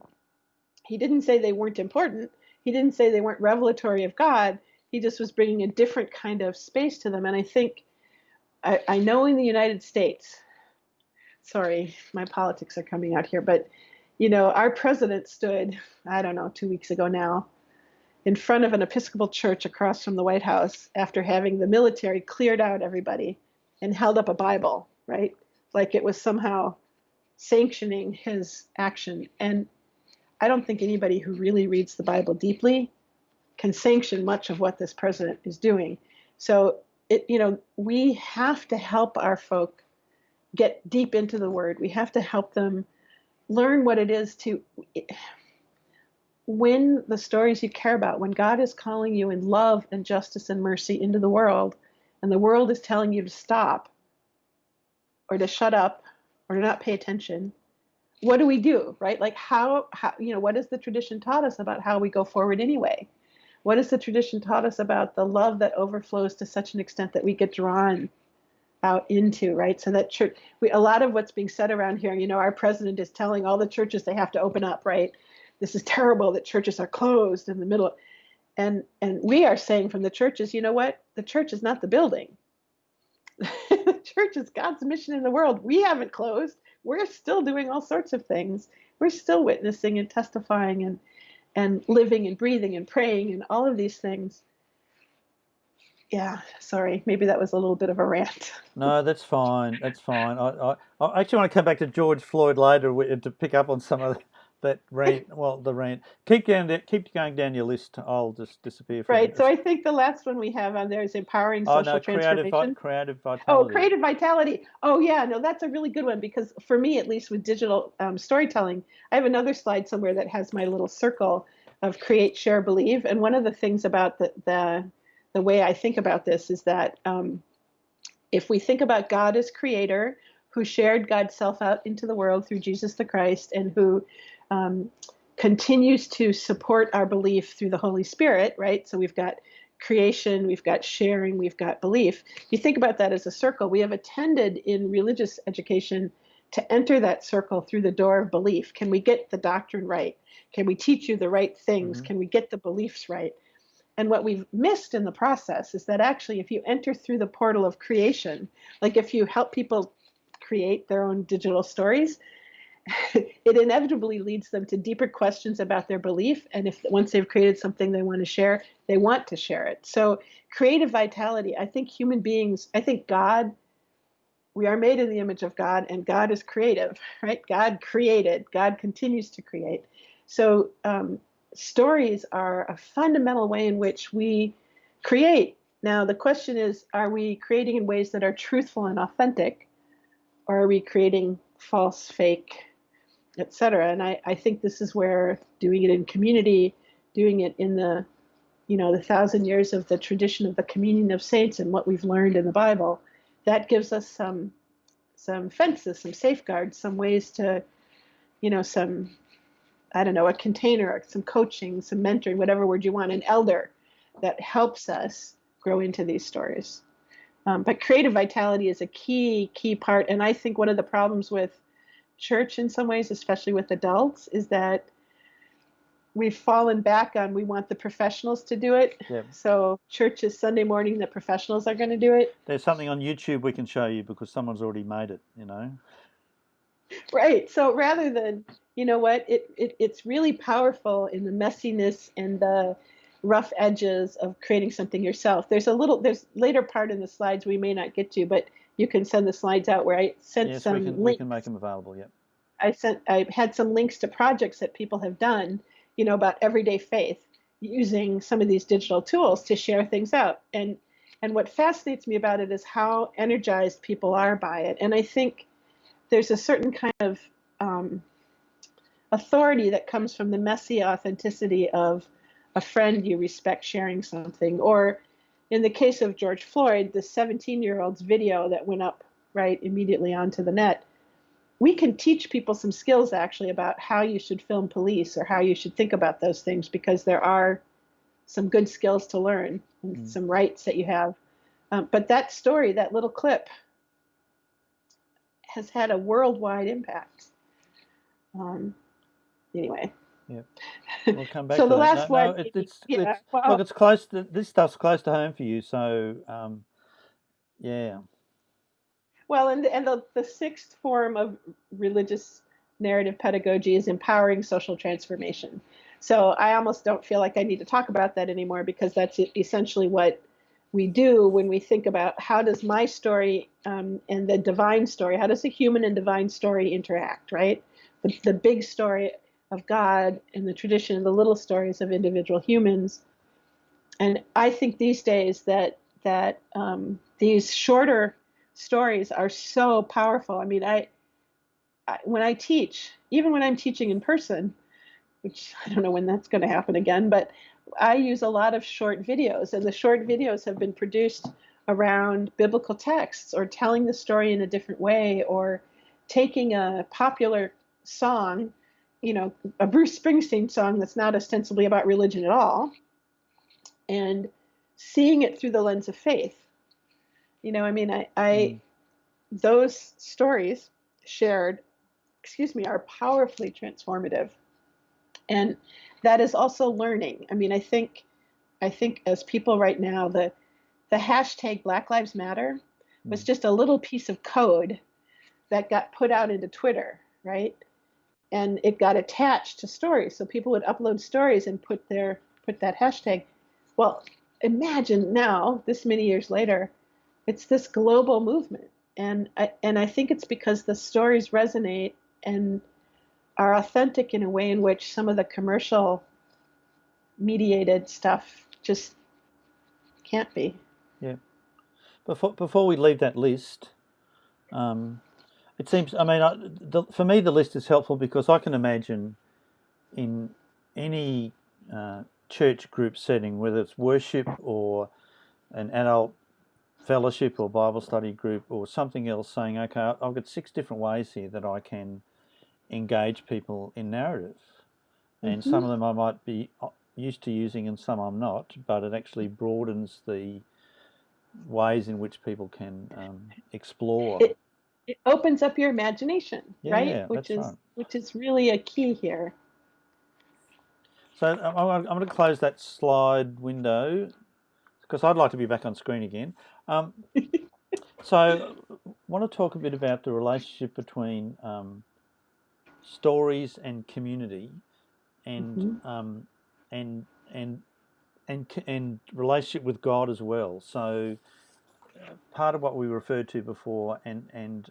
He didn't say they weren't important. He didn't say they weren't revelatory of God. He just was bringing a different kind of space to them. And I think, I know in the United States, sorry, my politics are coming out here, but, you know, our president stood, I don't know, 2 weeks ago now, in front of an Episcopal church across from the White House after having the military cleared out everybody and held up a Bible, right? Like it was somehow sanctioning his action. And I don't think anybody who really reads the Bible deeply can sanction much of what this president is doing. So, we have to help our folk get deep into the Word. We have to help them learn what it is to win the stories you care about. When God is calling you in love and justice and mercy into the world, and the world is telling you to stop or to shut up or to not pay attention, what do we do, right? Like how what has the tradition taught us about how we go forward anyway? What has the tradition taught us about the love that overflows to such an extent that we get drawn out into, right? So that church, a lot of what's being said around here, our president is telling all the churches they have to open up, right? This is terrible that churches are closed in the middle. And we are saying from the churches, you know what? The church is not the building. The church is God's mission in the world. We haven't closed. We're still doing all sorts of things. We're still witnessing and testifying and living and breathing and praying and all of these things. Yeah, sorry. Maybe that was a little bit of a rant. No, that's fine. That's fine. I actually want to come back to George Floyd later to pick up on some of that rant. Well, the rant. Keep going down your list. I'll just disappear from Right. So I think the last one we have on there is empowering social transformation. Creative vitality. Oh, creative vitality. Oh, yeah. No, that's a really good one, because for me, at least with digital storytelling, I have another slide somewhere that has my little circle of create, share, believe. And one of the things about the way I think about this is that if we think about God as creator, who shared God's self out into the world through Jesus the Christ, and who continues to support our belief through the Holy Spirit, right? So we've got creation, we've got sharing, we've got belief. You think about that as a circle. We have attended in religious education to enter that circle through the door of belief. Can we get the doctrine right? Can we teach you the right things? Can we get the beliefs right? And what we've missed in the process is that actually, if you enter through the portal of creation, like if you help people create their own digital stories, it inevitably leads them to deeper questions about their belief. And if once they've created something they want to share, they want to share it. So creative vitality, I think human beings, I think God, we are made in the image of God, and God is creative, right? God created, God continues to create. So stories are a fundamental way in which we create. Now, the question is, are we creating in ways that are truthful and authentic, or are we creating false, fake, etc.? And I think this is where doing it in community, doing it in the 1,000 years of the tradition of the communion of saints and what we've learned in the Bible, that gives us some fences, some safeguards, some ways to, some, I don't know, a container, some coaching, some mentoring, whatever word you want, an elder that helps us grow into these stories. But creative vitality is a key part. And I think one of the problems with church in some ways, especially with adults, is that we've fallen back on, we want the professionals to do it. Yeah. So church is Sunday morning, the professionals are going to do it. There's something on YouTube we can show you because someone's already made it, Right. So rather than, you know what? It's really powerful in the messiness and the rough edges of creating something yourself. There's later part in the slides we may not get to, but you can send the slides out where I sent yes, some links. We can make them available, yep. I had some links to projects that people have done, about everyday faith using some of these digital tools to share things out. And what fascinates me about it is how energized people are by it. And I think there's a certain kind of authority that comes from the messy authenticity of a friend you respect sharing something. Or in the case of George Floyd, the 17-year-old's video that went up right immediately onto the net. We can teach people some skills actually about how you should film police or how you should think about those things, because there are some good skills to learn and some rights that you have. But that story, that little clip, has had a worldwide impact. Anyway. Yeah, we'll come back so to the that. last one. Look, it's close. This stuff's close to home for you, so yeah. Well, and the sixth form of religious narrative pedagogy is empowering social transformation. So I almost don't feel like I need to talk about that anymore, because that's essentially what we do when we think about how does my story and the divine story, how does a human and divine story interact, right? The big story of God and the tradition and the little stories of individual humans. And I think these days that these shorter stories are so powerful. I mean, when I teach, even when I'm teaching in person, which I don't know when that's going to happen again, but I use a lot of short videos, and the short videos have been produced around biblical texts or telling the story in a different way, or taking a popular song, a Bruce Springsteen song that's not ostensibly about religion at all, and seeing it through the lens of faith. Those stories shared, are powerfully transformative. And that is also learning. I mean, I think as people right now, the hashtag Black Lives Matter was just a little piece of code that got put out into Twitter, right? And it got attached to stories. So people would upload stories and put that hashtag. Well, imagine now, this many years later, it's this global movement. And I think it's because the stories resonate and are authentic in a way in which some of the commercial mediated stuff just can't be. Yeah. Before we leave that list, it seems, for me the list is helpful because I can imagine in any church group setting, whether it's worship or an adult fellowship or Bible study group or something else, saying, okay, I've got 6 different ways here that I can engage people in narrative. And some of them I might be used to using and some I'm not, but it actually broadens the ways in which people can explore. It opens up your imagination, right? Yeah, which is really a key here. So I'm going to close that slide window because I'd like to be back on screen again. So I want to talk a bit about the relationship between stories and community, and and relationship with God as well. So part of what we referred to before, and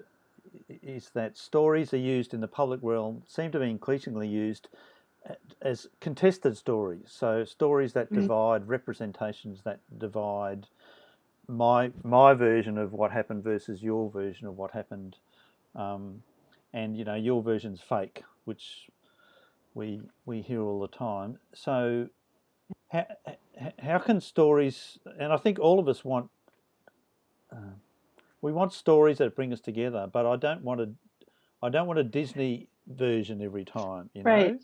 is that stories are used in the public realm, seem to be increasingly used as contested stories. So stories that divide, representations that divide my version of what happened versus your version of what happened, and your version's fake, which we hear all the time. So how can stories, and I think all of us want we want stories that bring us together, but I don't want a Disney version every time, Right.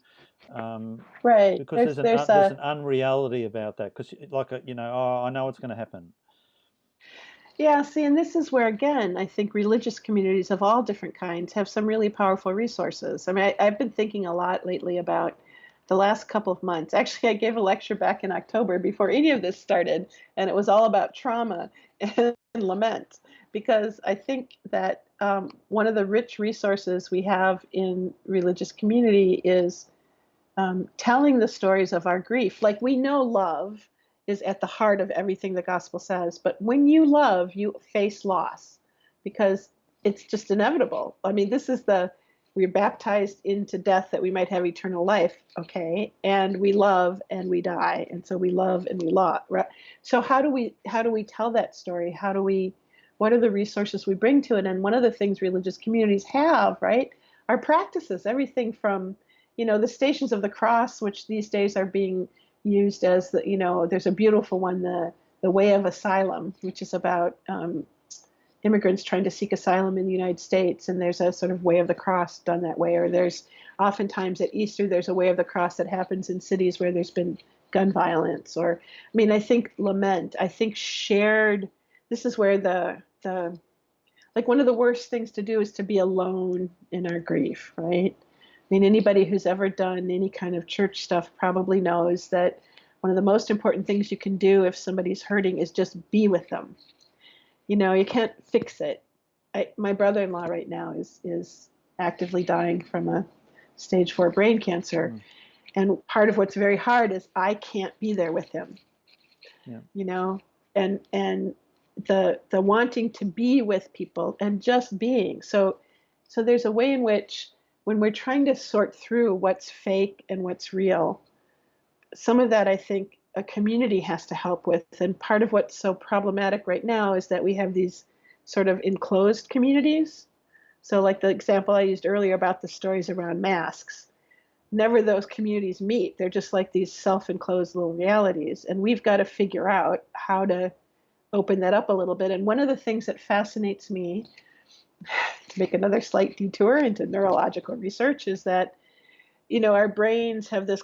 Right. Because there's an unreality about that. Because I know it's going to happen. Yeah. See, and this is where again I think religious communities of all different kinds have some really powerful resources. I mean, I've been thinking a lot lately about the last couple of months. Actually, I gave a lecture back in October before any of this started, and it was all about trauma and lament, because I think that one of the rich resources we have in religious community is telling the stories of our grief. Like, we know love is at the heart of everything the gospel says, but when you love, you face loss because it's just inevitable. I mean, we're baptized into death that we might have eternal life, okay? And we love and we die, and so we love and we love. Right? So how do we tell that story? What are the resources we bring to it? And one of the things religious communities have, right, are practices. Everything from, the Stations of the Cross, which these days are being used as there's a beautiful one, the Way of Asylum, which is about immigrants trying to seek asylum in the United States, and there's a sort of Way of the Cross done that way. Or there's oftentimes at Easter, there's a Way of the Cross that happens in cities where there's been gun violence. Or, I think lament, I think shared, this is where like one of the worst things to do is to be alone in our grief, right? Anybody who's ever done any kind of church stuff probably knows that one of the most important things you can do if somebody's hurting is just be with them. You can't fix it. My brother-in-law right now is actively dying from a stage 4 brain cancer. And part of what's very hard is I can't be there with him. Yeah. And the wanting to be with people and just being. So there's a way in which when we're trying to sort through what's fake and what's real, some of that I think a community has to help with. And part of what's so problematic right now is that we have these sort of enclosed communities. So like the example I used earlier about the stories around masks, never those communities meet. They're just like these self-enclosed little realities. And we've got to figure out how to open that up a little bit. And one of the things that fascinates me, to make another slight detour into neurological research, is that, our brains have this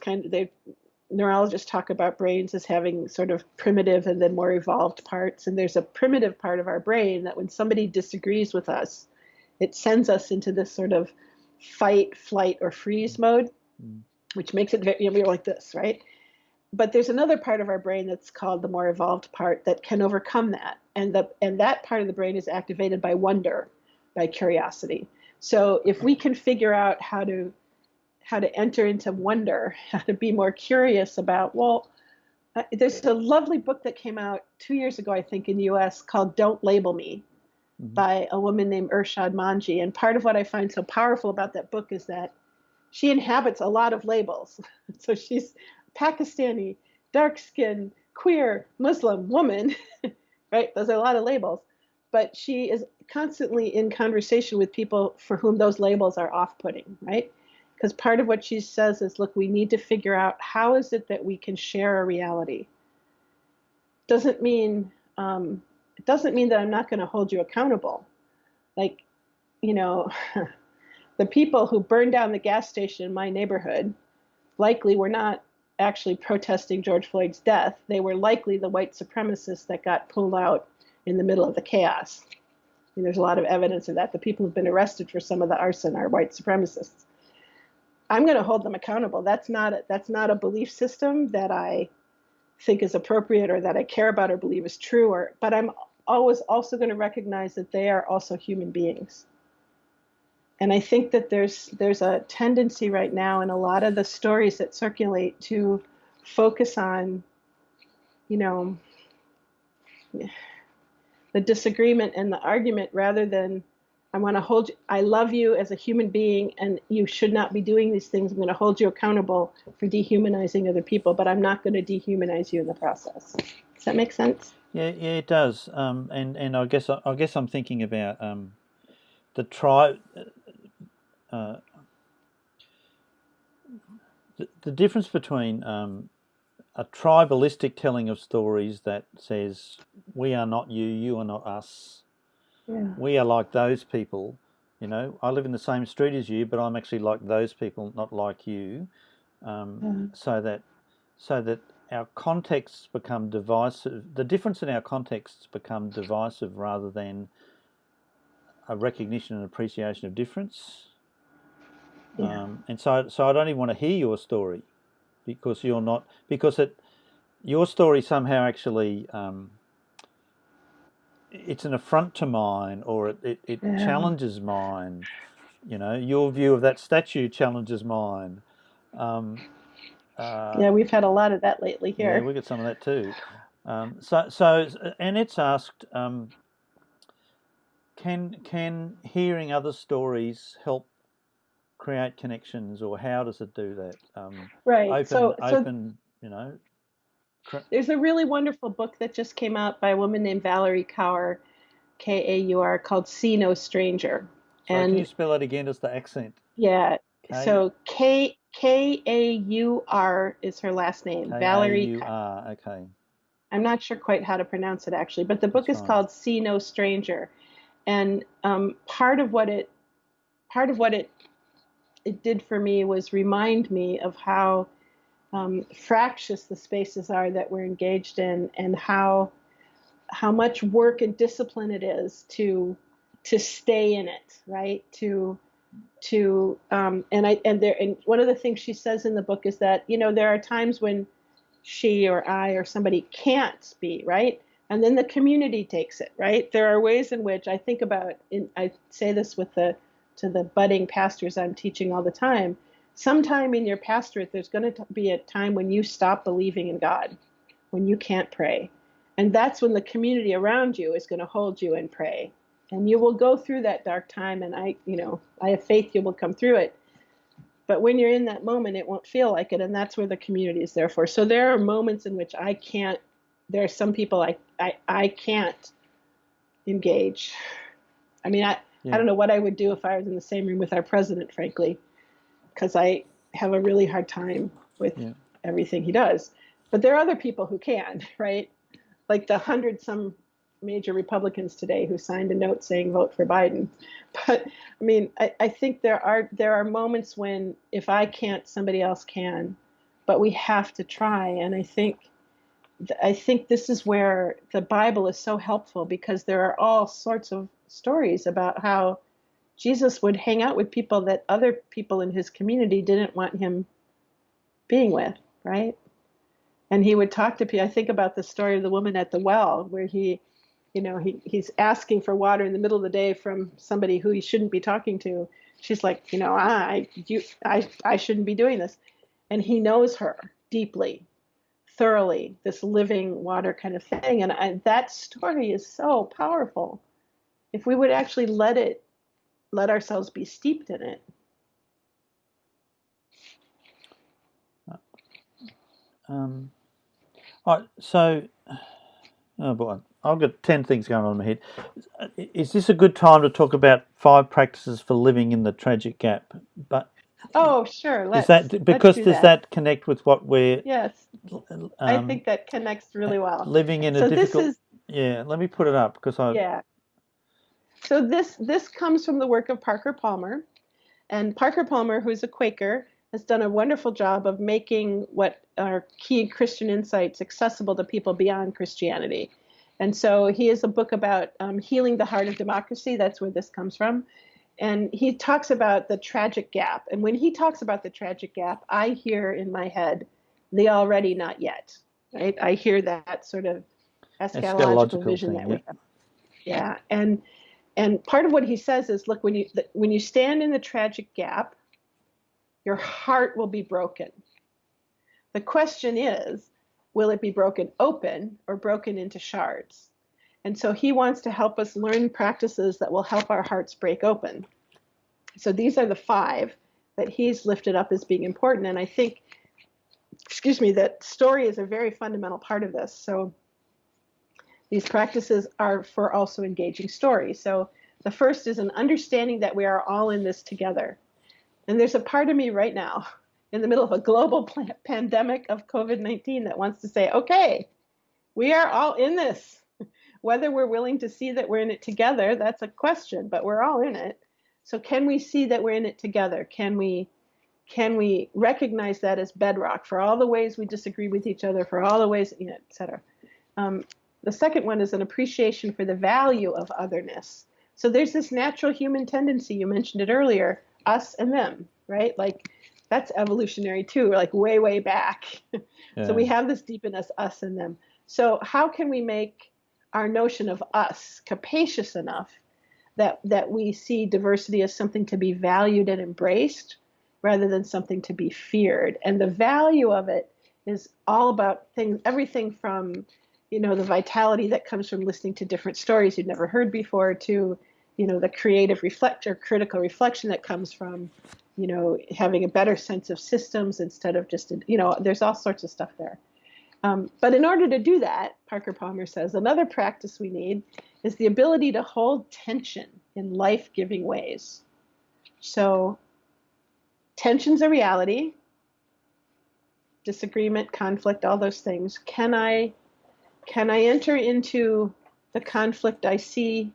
neurologists talk about brains as having sort of primitive and then more evolved parts. And there's a primitive part of our brain that when somebody disagrees with us, it sends us into this sort of fight, flight, or freeze mode, which makes it we're like this, right? But there's another part of our brain that's called the more evolved part that can overcome that. And that part of the brain is activated by wonder, by curiosity. So if we can figure out how to enter into wonder, how to be more curious about, there's a lovely book that came out 2 years ago, I think, in the US called Don't Label Me, by a woman named Irshad Manji. And part of what I find so powerful about that book is that she inhabits a lot of labels. So she's Pakistani, dark-skinned, queer, Muslim woman, right? Those are a lot of labels. But she is constantly in conversation with people for whom those labels are off-putting, right? Because part of what she says is, look, we need to figure out how is it that we can share a reality. Doesn't mean that I'm not going to hold you accountable. Like, the people who burned down the gas station in my neighborhood likely were not actually protesting George Floyd's death. They were likely the white supremacists that got pulled out in the middle of the chaos. There's a lot of evidence of that. The people who've been arrested for some of the arson are white supremacists. I'm going to hold them accountable. That's not a belief system that I think is appropriate or that I care about or believe is true. But I'm always also going to recognize that they are also human beings. And I think that there's a tendency right now in a lot of the stories that circulate to focus on, the disagreement and the argument rather than I love you as a human being and you should not be doing these things. I'm going to hold you accountable for dehumanizing other people, but I'm not going to dehumanize you in the process. Does that make sense? Yeah, it does. And I guess I'm thinking about the tribe. The difference between a tribalistic telling of stories that says we are not you, you are not us. Yeah. We are like those people. I live in the same street as you, but I'm actually like those people, not like you. So that our contexts become divisive. The difference in our contexts become divisive rather than a recognition and appreciation of difference. Yeah. And so I don't even want to hear your story because you're not, your story somehow actually it's an affront to mine, or it Yeah. challenges mine. Your view of that statue challenges mine. Yeah, we've had a lot of that lately here. Yeah, we get some of that too. So Annette's asked, can hearing other stories help create connections, or how does it do that? Right. Open. There's a really wonderful book that just came out by a woman named Valerie Kaur, Kaur, called "See No Stranger." So can you spell it again? As the accent? Yeah. So Kaur is her last name. Valerie Kaur. Okay. I'm not sure quite how to pronounce it actually, but the book is called "See No Stranger," and part of what it did for me was remind me of how fractious the spaces are that we're engaged in, and how much work and discipline it is to stay in it, right? And one of the things she says in the book is that there are times when she or I or somebody can't be, right? And then the community takes it, right? There are ways in which I think about, I say this to the budding pastors I'm teaching all the time. Sometime in your pastorate, there's going to be a time when you stop believing in God, when you can't pray. And that's when the community around you is going to hold you and pray. And you will go through that dark time, and I have faith you will come through it. But when you're in that moment, it won't feel like it, and that's where the community is there for. So there are moments in which I can't. There are some people I can't engage. I mean, I don't know what I would do if I was in the same room with our president, frankly, because I have a really hard time with everything he does. But there are other people who can, right? Like the 100-some major Republicans today who signed a note saying vote for Biden. But I mean, I think there are moments when if I can't, somebody else can, but we have to try. And I think this is where the Bible is so helpful, because there are all sorts of stories about how Jesus would hang out with people that other people in his community didn't want him being with, right? And he would talk to people. I think about the story of the woman at the well, where he's asking for water in the middle of the day from somebody who he shouldn't be talking to. She's like, I shouldn't be doing this. And he knows her deeply, thoroughly, this living water kind of thing. And that story is so powerful. If we would actually let ourselves be steeped in it. Oh boy, I've got 10 things going on in my head. Is this a good time to talk about 5 practices for living in the tragic gap? But sure. Does that connect with what we're? Yes, I think that connects really well. Living in a difficult. Let me put it up because I. Yeah. So this comes from the work of Parker Palmer, and Parker Palmer, who's a Quaker, has done a wonderful job of making what are key Christian insights accessible to people beyond Christianity. And so he has a book about healing the heart of democracy. That's where this comes from. And he talks about the tragic gap. And when he talks about the tragic gap, I hear in my head the already not yet, right? I hear that sort of eschatological vision that we have. Yeah. And part of what he says is, look, when you stand in the tragic gap, your heart will be broken. The question is, will it be broken open or broken into shards? And so he wants to help us learn practices that will help our hearts break open. So these are the 5 that he's lifted up as being important. And I think, that story is a very fundamental part of this. So these practices are for also engaging story. So the first is an understanding that we are all in this together. And there's a part of me right now, in the middle of a global pandemic of COVID-19, that wants to say, okay, we are all in this. Whether we're willing to see that we're in it together, that's a question, but we're all in it. So can we see that we're in it together? Can we recognize that as bedrock for all the ways we disagree with each other, for all the ways, et cetera? The second one is an appreciation for the value of otherness. So there's this natural human tendency, you mentioned it earlier, us and them, right? Like that's evolutionary too, like way, way back. Yeah. So we have this deep in us and them. So how can we make our notion of us capacious enough that we see diversity as something to be valued and embraced rather than something to be feared. And the value of it is all about everything from, the vitality that comes from listening to different stories you'd never heard before to, the creative critical reflection that comes from, having a better sense of systems instead of just, there's all sorts of stuff there. But in order to do that, Parker Palmer says, another practice we need is the ability to hold tension in life-giving ways. So tension's a reality, disagreement, conflict, all those things. Can I enter into the conflict I see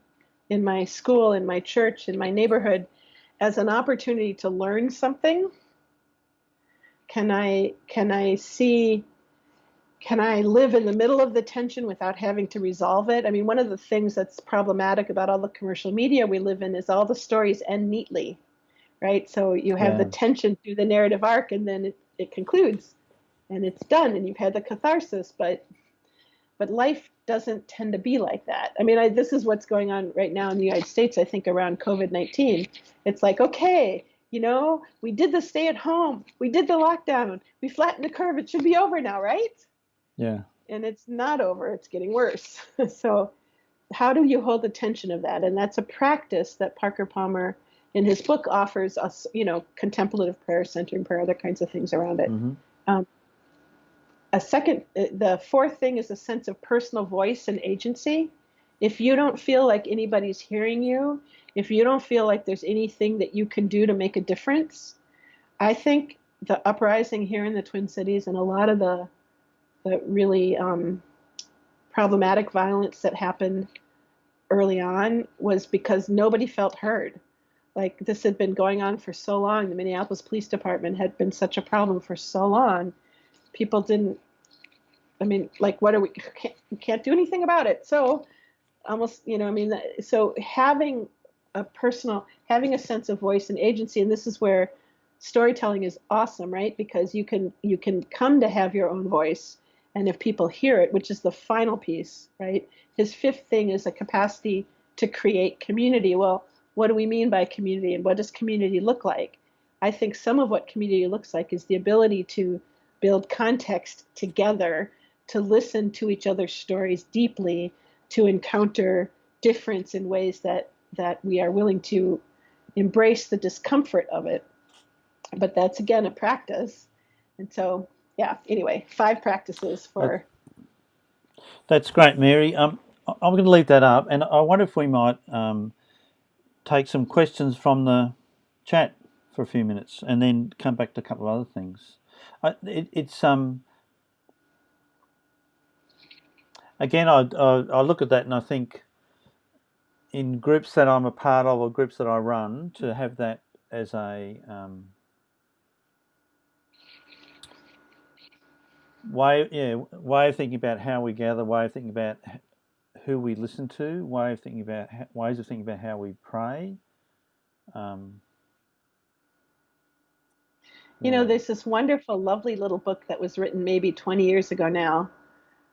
in my school, in my church, in my neighborhood as an opportunity to learn something? Can I live in the middle of the tension without having to resolve it? I mean, one of the things that's problematic about all the commercial media we live in is all the stories end neatly, right? So you have the tension through the narrative arc, and then it concludes, and it's done, and you've had the catharsis. But life doesn't tend to be like that. I mean, this is what's going on right now in the United States, I think, around COVID-19. It's like, okay, we did the stay at home, we did the lockdown, we flattened the curve, it should be over now, right? Yeah. And it's not over, it's getting worse. So how do you hold the tension of that? And that's a practice that Parker Palmer in his book offers us, contemplative prayer, centering prayer, other kinds of things around it. Mm-hmm. The fourth thing is a sense of personal voice and agency. If you don't feel like anybody's hearing you, if you don't feel like there's anything that you can do to make a difference, I think the uprising here in the Twin Cities and a lot of the really problematic violence that happened early on was because nobody felt heard. Like, this had been going on for so long. The Minneapolis Police Department had been such a problem for so long. People didn't, we can't do anything about it. So almost, so having a sense of voice and agency, and this is where storytelling is awesome, right? Because you can come to have your own voice, and if people hear it, which is the final piece, right? His fifth thing is a capacity to create community. Well, what do we mean by community, and what does community look like? I think some of what community looks like is the ability to build context together, to listen to each other's stories deeply, to encounter difference in ways that we are willing to embrace the discomfort of it. But that's, again, a practice. And so, anyway, 5 practices for... That's great, Mary. I'm going to leave that up, and I wonder if we might take some questions from the chat for a few minutes and then come back to a couple of other things. Again, I look at that and I think in groups that I'm a part of or groups that I run, to have that as a way of thinking about how we gather, way of thinking about who we listen to, ways of thinking about how we pray. There's this wonderful, lovely little book that was written maybe 20 years ago now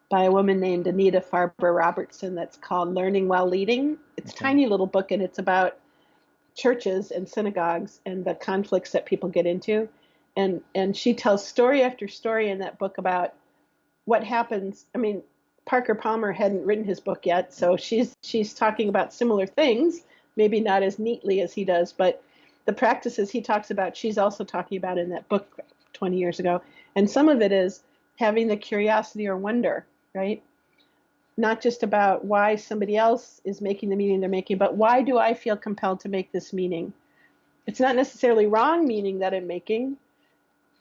by a woman named Anita Farber Robertson that's called Learning While Leading. It's a tiny little book, and it's about churches and synagogues and the conflicts that people get into. And she tells story after story in that book about what happens. I mean, Parker Palmer hadn't written his book yet, so she's talking about similar things, maybe not as neatly as he does, but the practices he talks about, she's also talking about in that book 20 years ago. And some of it is having the curiosity or wonder, right? Not just about why somebody else is making the meaning they're making, but why do I feel compelled to make this meaning? It's not necessarily wrong meaning that I'm making,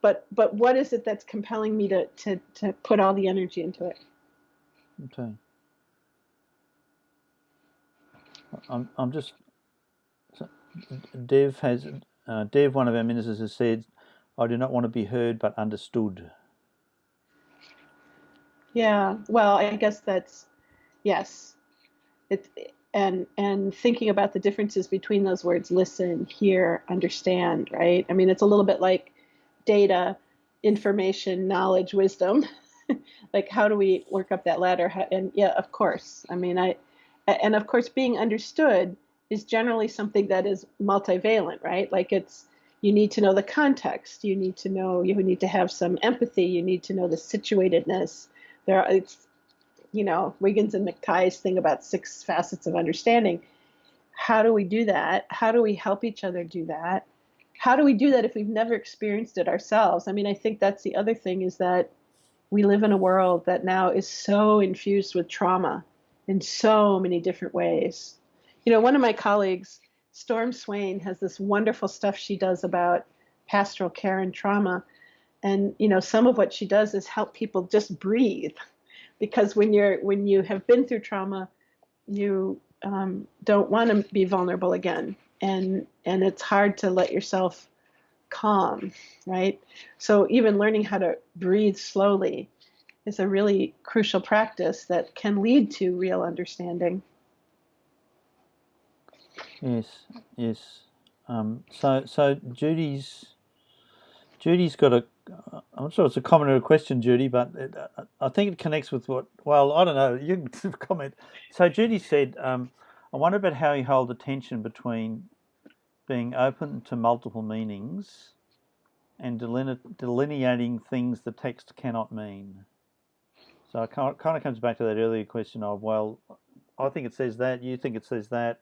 but what is it that's compelling me to put all the energy into it? Okay. I'm just... Dev, one of our ministers, has said, I do not want to be heard but understood. Yeah, well, I guess that's, yes. And thinking about the differences between those words, listen, hear, understand, right? I mean, it's a little bit like data, information, knowledge, wisdom. Like, how do we work up that ladder? And yeah, of course. I mean, and of course, being understood is generally something that is multivalent, right? Like you need to know the context. You need to have some empathy. You need to know the situatedness. It's, Wiggins and McTighe's thing about 6 facets of understanding. How do we do that? How do we help each other do that? How do we do that if we've never experienced it ourselves? I mean, I think that's the other thing, is that we live in a world that now is so infused with trauma in so many different ways. One of my colleagues, Storm Swain, has this wonderful stuff she does about pastoral care and trauma. And, some of what she does is help people just breathe. Because when you have been through trauma, you don't want to be vulnerable again. And it's hard to let yourself calm, right? So even learning how to breathe slowly is a really crucial practice that can lead to real understanding. Yes. So Judy's got I'm not sure it's a comment or a question, Judy, but I think it connects with I don't know, you can comment. So Judy said, I wonder about how you hold the tension between being open to multiple meanings and delineating things the text cannot mean. So it kind of comes back to that earlier question of, well, I think it says that, you think it says that,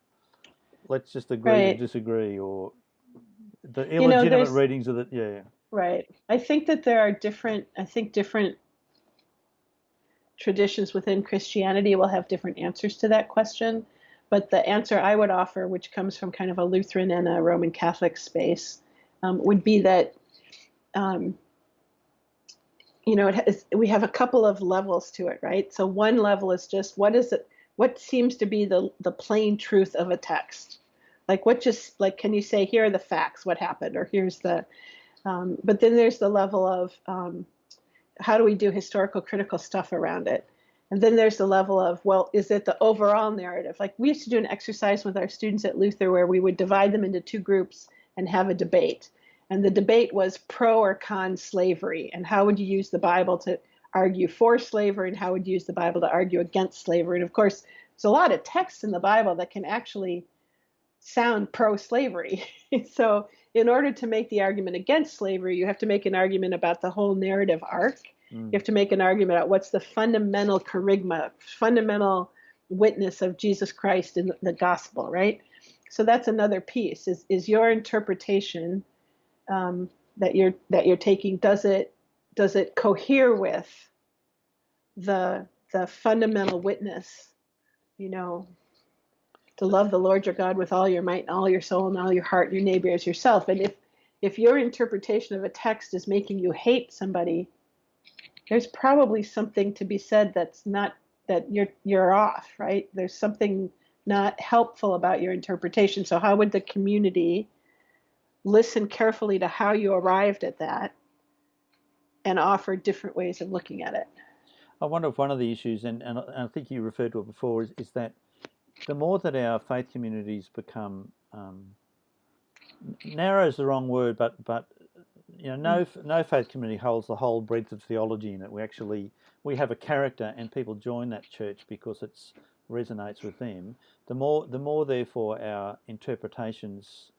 let's just agree to disagree, or the illegitimate readings of it, yeah. Right. I think that there are different traditions within Christianity will have different answers to that question. But the answer I would offer, which comes from kind of a Lutheran and a Roman Catholic space, would be that, we have a couple of levels to it, right? So one level is just, what seems to be the plain truth of a text? Like, can you say, here are the facts, what happened, or here's but then there's the level of how do we do historical critical stuff around it? And then there's the level of, well, is it the overall narrative? Like, we used to do an exercise with our students at Luther where we would divide them into 2 groups and have a debate. And the debate was pro or con slavery. And how would you use the Bible to argue for slavery, and how would you use the Bible to argue against slavery? And of course, there's a lot of text in the Bible that can actually sound pro-slavery. So in order to make the argument against slavery, you have to make an argument about the whole narrative arc. You have to make an argument about what's the fundamental charisma, fundamental witness of Jesus Christ in the gospel, right? So that's another piece, is your interpretation that you're taking, does it cohere with the fundamental witness, to love the Lord your God with all your might and all your soul and all your heart, your neighbor as yourself. And if your interpretation of a text is making you hate somebody, there's probably something to be said that you're off, right? There's something not helpful about your interpretation. So how would the community listen carefully to how you arrived at that and offer different ways of looking at it? I wonder if one of the issues, and I think you referred to it before, is that the more that our faith communities become, narrow is the wrong word, but no faith community holds the whole breadth of theology in it. We have a character, and people join that church because it resonates with them. The more therefore our interpretations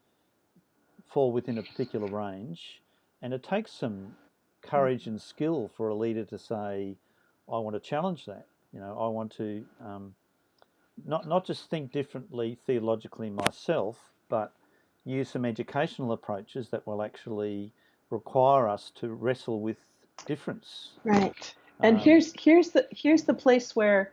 fall within a particular range, and it takes some courage and skill for a leader to say, I want to challenge that. I want to not just think differently theologically myself, but use some educational approaches that will actually require us to wrestle with difference. Right. And here's the place where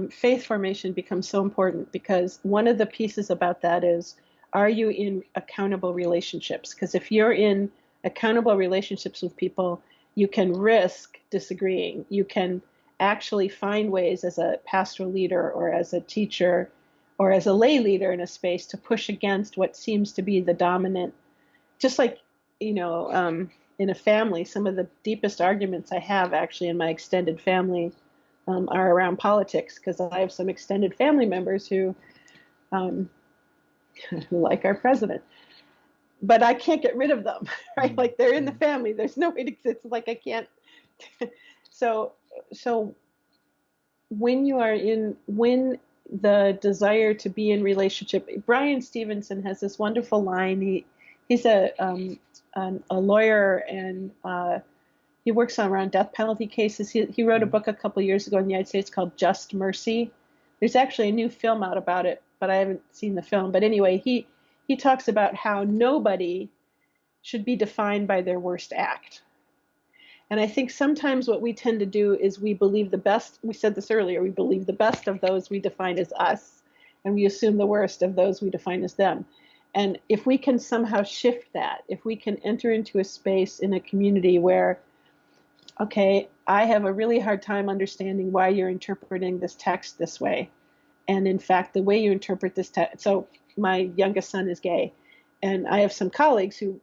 faith formation becomes so important, because one of the pieces about that is, are you in accountable relationships? Because if you're in accountable relationships with people, you can risk disagreeing. You can actually find ways as a pastoral leader or as a teacher or as a lay leader in a space to push against what seems to be the dominant. Just like, in a family, some of the deepest arguments I have actually in my extended family are around politics, because I have some extended family members who like our president. But I can't get rid of them, right? Like, they're in the family. There's no way to, it's like I can't So, so when the desire to be in relationship, Brian Stevenson has this wonderful line. He's a lawyer, and he works around death penalty cases. He wrote a book a couple of years ago in the United States called Just Mercy. There's actually a new film out about it, but I haven't seen the film. But anyway, he talks about how nobody should be defined by their worst act. And I think sometimes what we tend to do is we believe the best, we said this earlier, we believe the best of those we define as us, and we assume the worst of those we define as them. And if we can somehow shift that, if we can enter into a space in a community where, okay, I have a really hard time understanding why you're interpreting this text this way. And in fact, the way you interpret this text, so my youngest son is gay, and I have some colleagues who,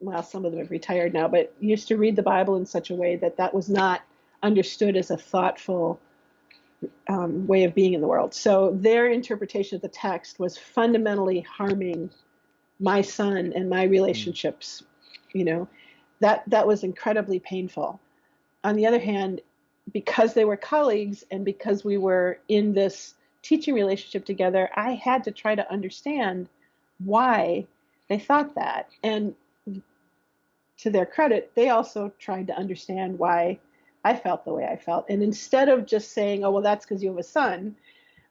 well, some of them have retired now, but used to read the Bible in such a way that was not understood as a thoughtful way of being in the world. So their interpretation of the text was fundamentally harming my son and my relationships. That was incredibly painful. On the other hand, because they were colleagues and because we were in this teaching relationship together, I had to try to understand why they thought that. And to their credit, they also tried to understand why I felt the way I felt. And instead of just saying, oh, well, that's because you have a son,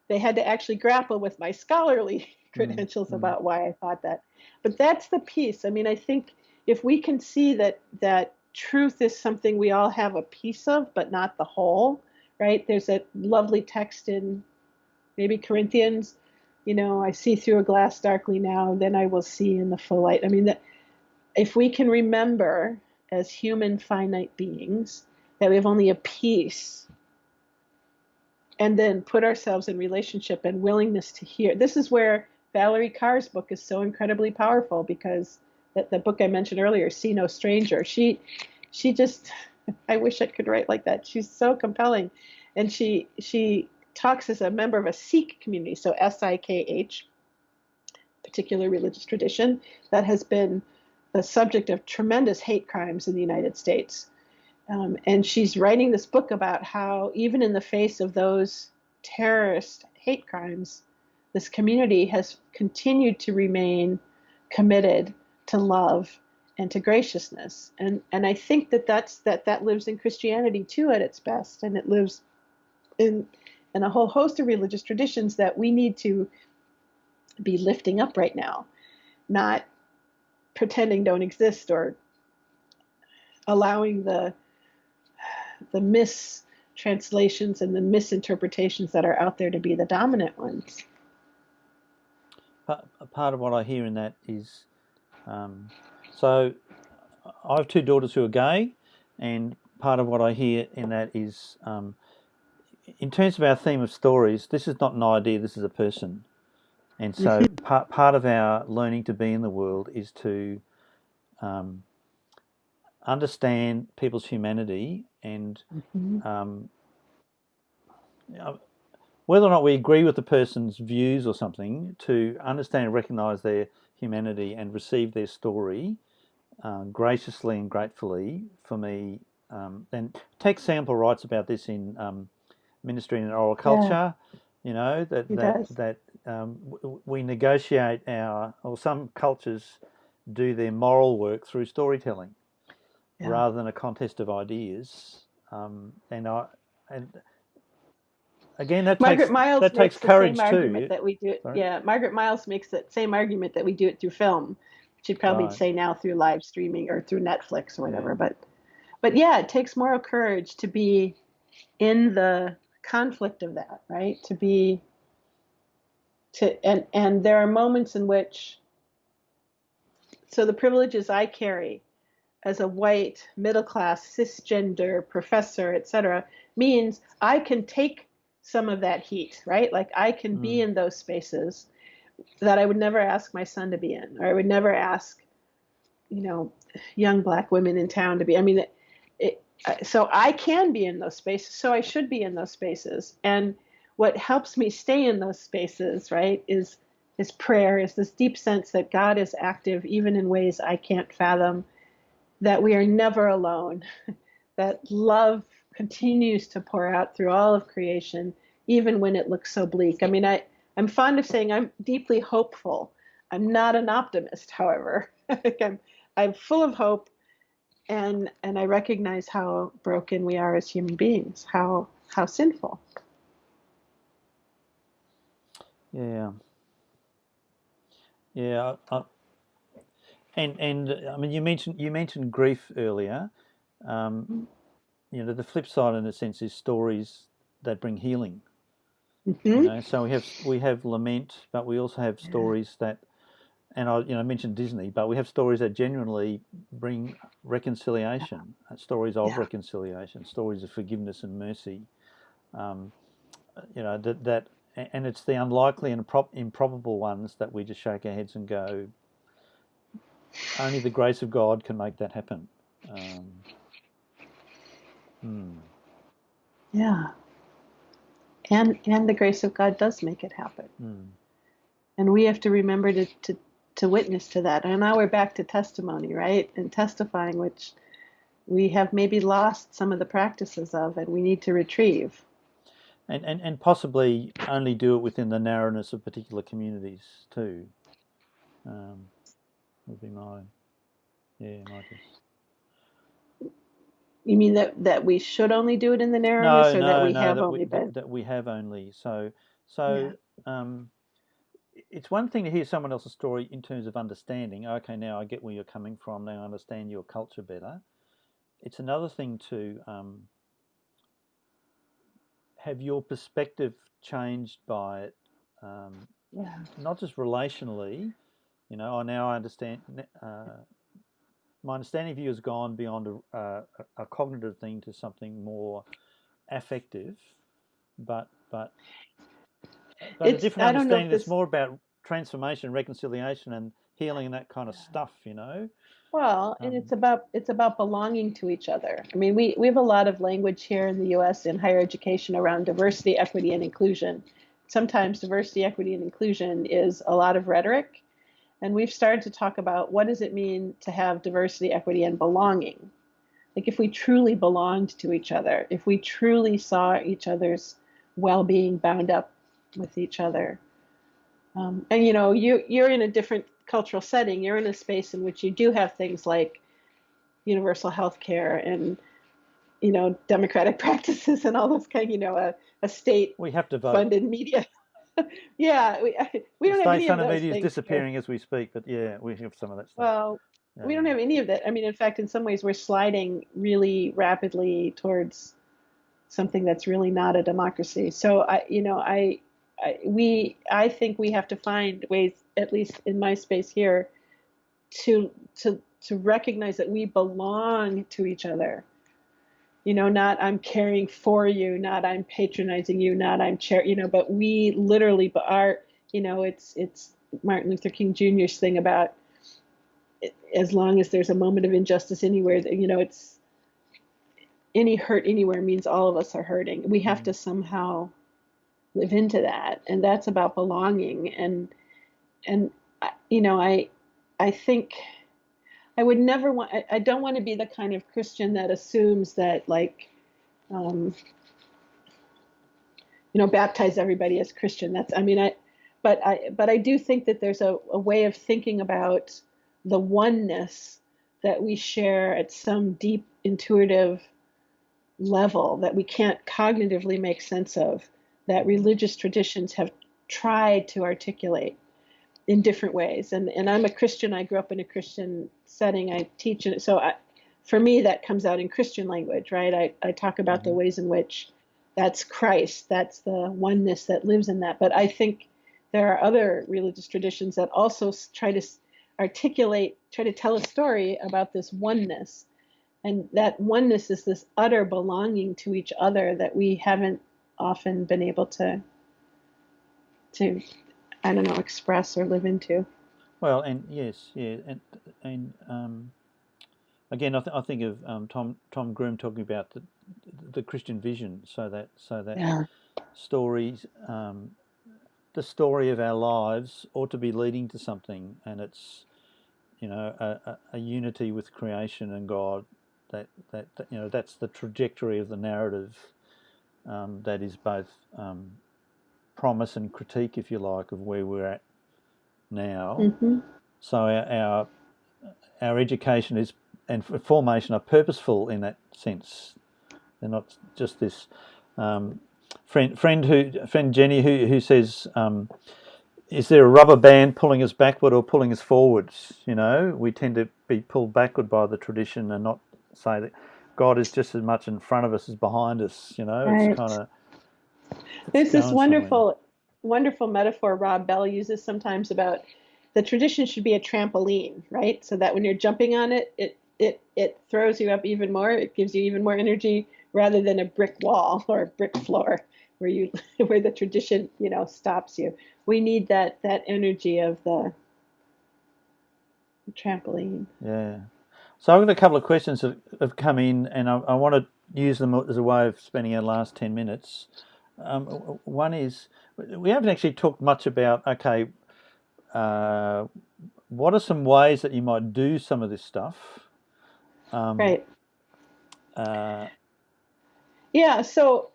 they had to actually grapple with my scholarly credentials about why I thought that. But that's the piece. I mean, I think if we can see that truth is something we all have a piece of, but not the whole, right? There's a lovely text in maybe Corinthians, I see through a glass darkly now, then I will see in the full light. I mean, that if we can remember as human finite beings that we have only a piece, and then put ourselves in relationship and willingness to hear. This is where Valerie Carr's book is so incredibly powerful, because the book I mentioned earlier, See No Stranger, she just, I wish I could write like that. She's so compelling. And she talks as a member of a Sikh community, so S-I-K-H, particular religious tradition that has been the subject of tremendous hate crimes in the United States. And she's writing this book about how even in the face of those terrorist hate crimes, this community has continued to remain committed to love and to graciousness. And I think that lives in Christianity too at its best. And it lives in a whole host of religious traditions that we need to be lifting up right now, not pretending don't exist or allowing the mistranslations and the misinterpretations that are out there to be the dominant ones. Part of what I hear in that is, so I have two daughters who are gay, and part of what I hear in that is, in terms of our theme of stories, this is not an idea, this is a person. And so part of our learning to be in the world is to understand people's humanity and whether or not we agree with the person's views or something, to understand and recognise their humanity and receive their story graciously and gratefully. For me, and Tex Sample writes about this in Ministry in Oral Culture. That we negotiate or some cultures do their moral work through storytelling rather than a contest of ideas. Again, that takes courage too. Margaret Miles makes that same argument that we do it through film. She'd probably say now through live streaming or through Netflix or whatever. Yeah. But yeah, it takes moral courage to be in the conflict of that, right? And there are moments in which, so the privileges I carry as a white, middle-class, cisgender professor, etc., means I can take some of that heat, right? Like I can be in those spaces that I would never ask my son to be in, or I would never ask, young Black women in town to be. I mean, so I can be in those spaces, so I should be in those spaces. And what helps me stay in those spaces, right, is prayer, is this deep sense that God is active even in ways I can't fathom, that we are never alone, that love continues to pour out through all of creation, even when it looks so bleak. I mean, I'm fond of saying I'm deeply hopeful. I'm not an optimist, however. I'm full of hope, and I recognize how broken we are as human beings, how sinful. Yeah. Yeah. And I mean, you mentioned grief earlier. The flip side, in a sense, is stories that bring healing. Mm-hmm. So we have lament, but we also have stories that, and I mentioned Disney, but we have stories that genuinely bring reconciliation, stories of reconciliation, stories of forgiveness and mercy. That, and it's the unlikely and improbable ones that we just shake our heads and go, only the grace of God can make that happen. Yeah. And the grace of God does make it happen. And we have to remember to witness to that. And now we're back to testimony, right? And testifying, which we have maybe lost some of the practices of, and we need to retrieve. And possibly only do it within the narrowness of particular communities too. Would be my guess. You mean that we should only do it in the narrowness, or that we have only been? That we have only. So it's one thing to hear someone else's story in terms of understanding. Okay, now I get where you're coming from. Now I understand your culture better. It's another thing to have your perspective changed by it. Not just relationally. I now understand. My understanding of you has gone beyond a cognitive thing to something more affective, but a different understanding that's more about transformation, reconciliation, and healing and that kind of stuff. Well, and it's about belonging to each other. I mean, we have a lot of language here in the U.S. in higher education around diversity, equity, and inclusion. Sometimes diversity, equity, and inclusion is a lot of rhetoric. And we've started to talk about what does it mean to have diversity, equity, and belonging. Like if we truly belonged to each other, if we truly saw each other's well-being bound up with each other. And you're in a different cultural setting. You're in a space in which you do have things like universal health care and democratic practices and all those kind. A state we have to vote. Funded media. Yeah, we don't have any of those media is things disappearing here. as we speak, but yeah, we have some of that stuff. Well, we don't have any of that. I mean, in fact, in some ways, we're sliding really rapidly towards something that's really not a democracy. So I think we have to find ways, at least in my space here, to recognize that we belong to each other. Not I'm caring for you, not I'm patronizing you, not I'm but we literally are. It's Martin Luther King Jr.'s thing about as long as there's a moment of injustice anywhere, it's any hurt anywhere means all of us are hurting. We have to somehow live into that, and that's about belonging. And I think I would never want. I don't want to be the kind of Christian that assumes that baptize everybody as Christian. But I do think that there's a way of thinking about the oneness that we share at some deep intuitive level that we can't cognitively make sense of, that religious traditions have tried to articulate in different ways. And I'm a Christian. I grew up in a Christian setting. I teach it. So for me, that comes out in Christian language, right? I talk about the ways in which that's Christ. That's the oneness that lives in that. But I think there are other religious traditions that also try to articulate, try to tell a story about this oneness. And that oneness is this utter belonging to each other that we haven't often been able to I don't know, express or live into. Well, and yes, yeah, and again, I think of Tom Groom talking about the Christian vision, so that stories, the story of our lives ought to be leading to something, and it's a unity with creation and God that's the trajectory of the narrative that is both promise and critique, if you like, of where we're at now. Mm-hmm. So our education and formation are purposeful in that sense. They're not just this friend Jenny who says, is there a rubber band pulling us backward or pulling us forwards? We tend to be pulled backward by the tradition and not say that God is just as much in front of us as behind us. Right. It's kind of there's this wonderful metaphor Rob Bell uses sometimes about the tradition should be a trampoline, right? So that when you're jumping on it, it throws you up even more. It gives you even more energy rather than a brick wall or a brick floor where the tradition, stops you. We need that energy of the trampoline. Yeah. So I've got a couple of questions that have come in, and I want to use them as a way of spending our last 10 minutes. One is, we haven't actually talked much about, what are some ways that you might do some of this stuff? Right. Yeah, so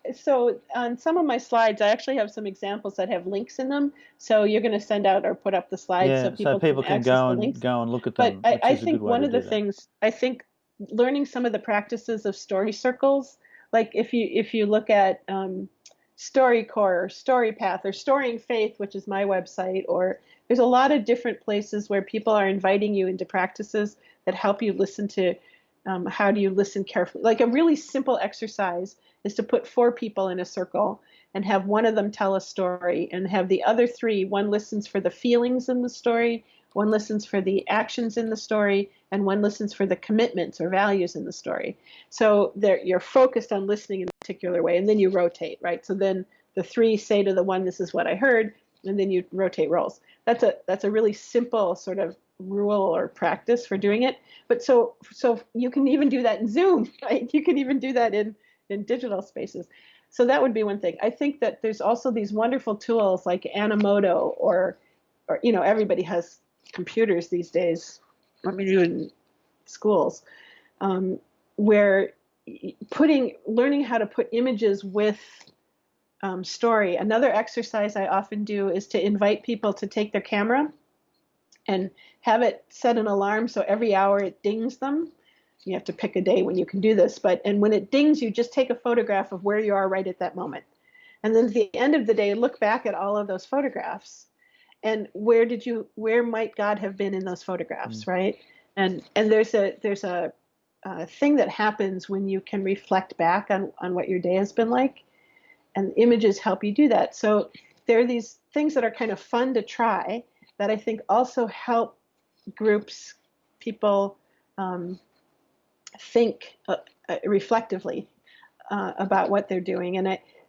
on some of my slides, I actually have some examples that have links in them. So you're going to send out or put up the slides so people can go and look at them. But I think one of the things, I think learning some of the practices of story circles, like if you look at StoryCorps or StoryPath or Storying Faith, which is my website, or there's a lot of different places where people are inviting you into practices that help you listen to how do you listen carefully. Like a really simple exercise is to put 4 people in a circle and have one of them tell a story and have the other 3, one listens for the feelings in the story, one listens for the actions in the story, and one listens for the commitments or values in the story. So you're focused on listening in a particular way, and then you rotate, right? So then the 3 say to the one, this is what I heard, and then you rotate roles. That's a really simple sort of rule or practice for doing it. But so you can even do that in Zoom, right? You can even do that in digital spaces. So that would be one thing. I think that there's also these wonderful tools like Animoto or everybody has computers these days. I mean, even in schools, where learning how to put images with story. Another exercise I often do is to invite people to take their camera and have it set an alarm so every hour it dings them. You have to pick a day when you can do this, and when it dings you, just take a photograph of where you are right at that moment. And then at the end of the day, look back at all of those photographs and where might God have been in those photographs, right? And there's a thing that happens when you can reflect back on what your day has been like, and images help you do that. So there are these things that are kind of fun to try that I think also help groups, people think reflectively about what they're doing.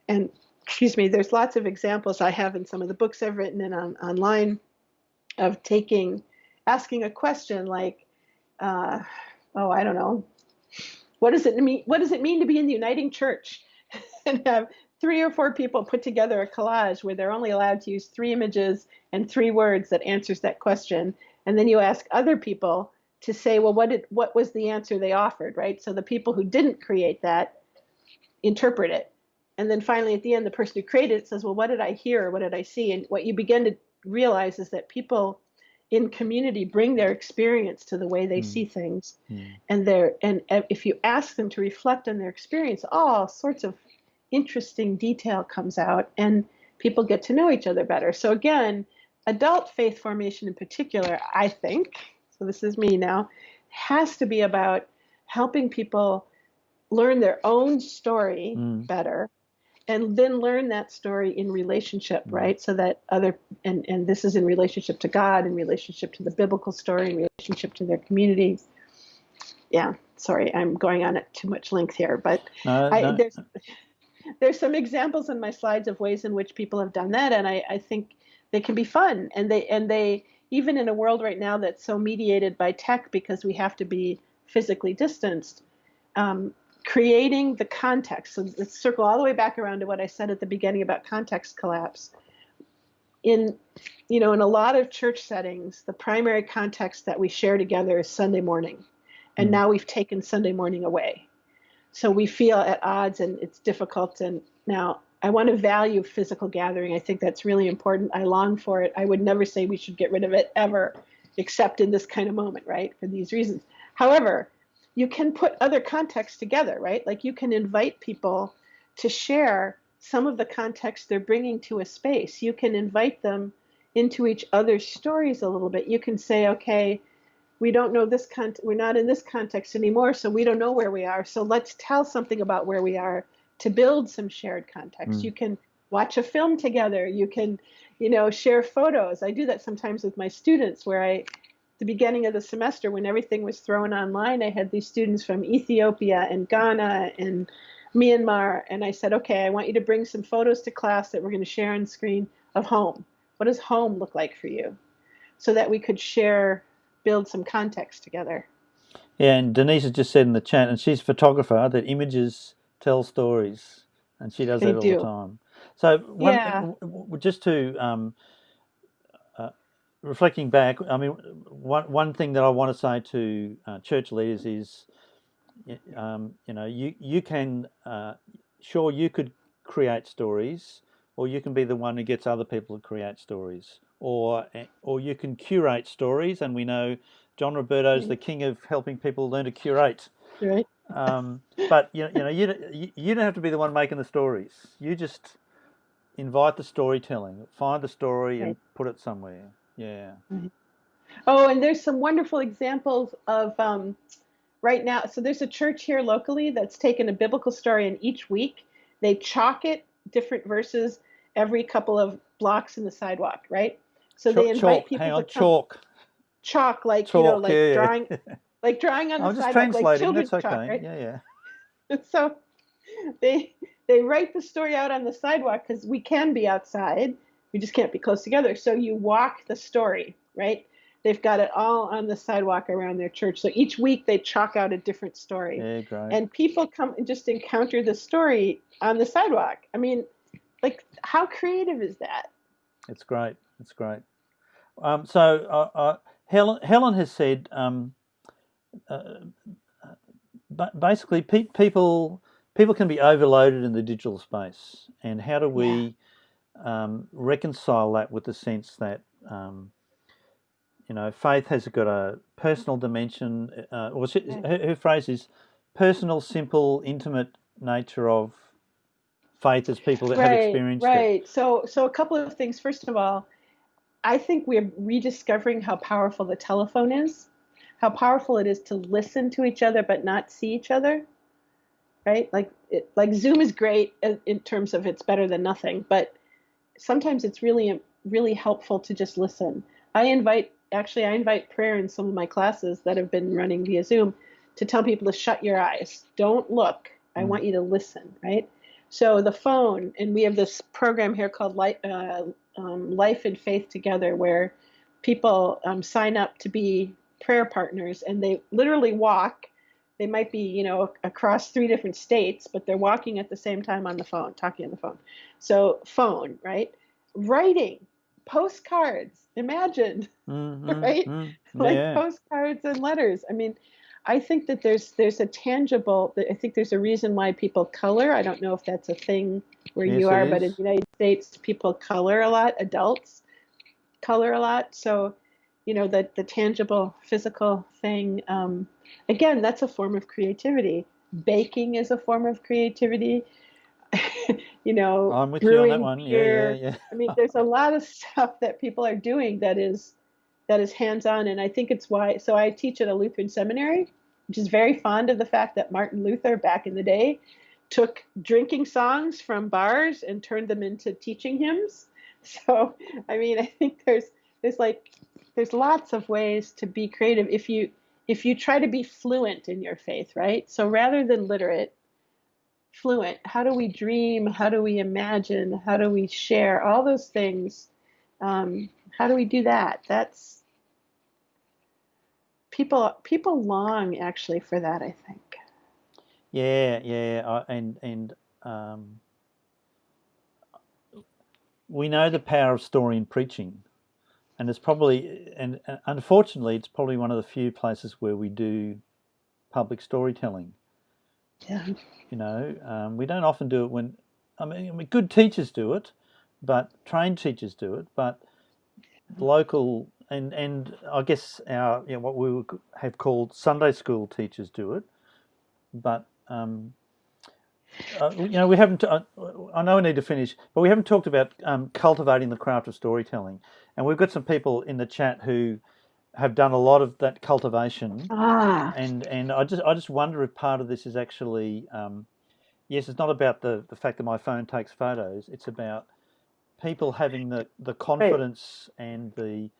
And excuse me, there's lots of examples I have in some of the books I've written and online of asking a question like, I don't know, what does it mean? What does it mean to be in the Uniting Church? And have 3 or 4 people put together a collage where they're only allowed to use 3 images and 3 words that answers that question. And then you ask other people to say, well, what was the answer they offered, right? So the people who didn't create that interpret it. And then finally, at the end, the person who created it says, well, what did I hear? Or what did I see? And what you begin to realize is that people in community bring their experience to the way they see things. And if you ask them to reflect on their experience, all sorts of interesting detail comes out and people get to know each other better. So again, adult faith formation in particular, I think, so this is me now, has to be about helping people learn their own story better and then learn that story in relationship, right? So that and this is in relationship to God, in relationship to the biblical story, in relationship to their community. Yeah, sorry, I'm going on at too much length here, but there's some examples in my slides of ways in which people have done that, and I think they can be fun. And they even in a world right now that's so mediated by tech because we have to be physically distanced, creating the context. So let's circle all the way back around to what I said at the beginning about context collapse. In a lot of church settings, the primary context that we share together is Sunday morning. and now we've taken Sunday morning away. So we feel at odds, and it's difficult. And now I want to value physical gathering. I think that's really important. I long for it. I would never say we should get rid of it ever, except in this kind of moment, right? For these reasons. However, you can put other contexts together, right? Like you can invite people to share some of the context they're bringing to a space. You can invite them into each other's stories a little bit. You can say, okay, we don't know this we're not in this context anymore, so we don't know where we are. So let's tell something about where we are to build some shared context. You can watch a film together. You can, share photos. I do that sometimes with my students where the beginning of the semester when everything was thrown online, I had these students from Ethiopia and Ghana and Myanmar, and I said, okay, I want you to bring some photos to class that we're going to share on screen of home. What does home look like for you? So that we could build some context together. Yeah, and Denise has just said in the chat, and she's a photographer, that images tell stories, and she does that all the time. So just to reflecting back, I mean, one thing that I want to say to church leaders is, you can, sure, you could create stories, or you can be the one who gets other people to create stories, or you can curate stories, and we know John Roberto's the king of helping people learn to curate. Right. But you don't have to be the one making the stories. You just invite the storytelling, find the story, and put it somewhere. Yeah. Right. Oh, and there's some wonderful examples of right now. So there's a church here locally that's taken a biblical story, and each week they chalk it different verses every couple of blocks in the sidewalk, right? So they invite people to come. Chalk, like chalk, drawing, like drawing on the sidewalk. I'm just translating. Like children's That's okay. chalk, right? Yeah. So they write the story out on the sidewalk because we can be outside, we just can't be close together. So you walk the story, right? They've got it all on the sidewalk around their church. So each week they chalk out a different story. Yeah, great. And people come and just encounter the story on the sidewalk. I mean, like, how creative is that? It's great. It's great. So Helen has said, basically, people can be overloaded in the digital space, and how do we reconcile that with the sense that faith has got a personal dimension, or her phrase is personal, simple, intimate nature of faith as people that have experienced it. Right. So a couple of things. First of all, I think we're rediscovering how powerful the telephone is, how powerful it is to listen to each other but not see each other, right? Like Zoom is great in terms of it's better than nothing, but sometimes it's really, really helpful to just listen. I invite prayer in some of my classes that have been running via Zoom to tell people to shut your eyes. Don't look. I want you to listen, right? So the phone, and we have this program here called Life and Faith Together, where people sign up to be prayer partners, and they literally walk. They might be, across 3 different states, but they're walking at the same time on the phone, talking on the phone. So phone, right? Writing, postcards, imagine, right? Like postcards and letters. I mean, I think that there's a tangible, I think there's a reason why people color. I don't know if that's a thing where you are, but in the United States, people color a lot, adults color a lot. So, the tangible physical thing, again, that's a form of creativity. Baking is a form of creativity. I'm with you on that one. Beer. Yeah. I mean, there's a lot of stuff that people are doing that is hands-on, and I think it's why. So I teach at a Lutheran seminary, which is very fond of the fact that Martin Luther, back in the day, took drinking songs from bars and turned them into teaching hymns. So, I mean, I think there's lots of ways to be creative if you try to be fluent in your faith, right? So rather than literate, fluent. How do we dream? How do we imagine? How do we share? All those things. How do we do that? That's people long actually for that, I think. Yeah. We know the power of story in preaching, and it's probably, and unfortunately, it's probably one of the few places where we do public storytelling. Yeah. We don't often do it when, good teachers do it, but trained teachers do it, but local and I guess our what we would have called Sunday school teachers do it, but we haven't. I know we need to finish, but we haven't talked about cultivating the craft of storytelling, and we've got some people in the chat who have done a lot of that cultivation, and I just wonder if part of this is actually yes, it's not about the fact that my phone takes photos. It's about people having the confidence and the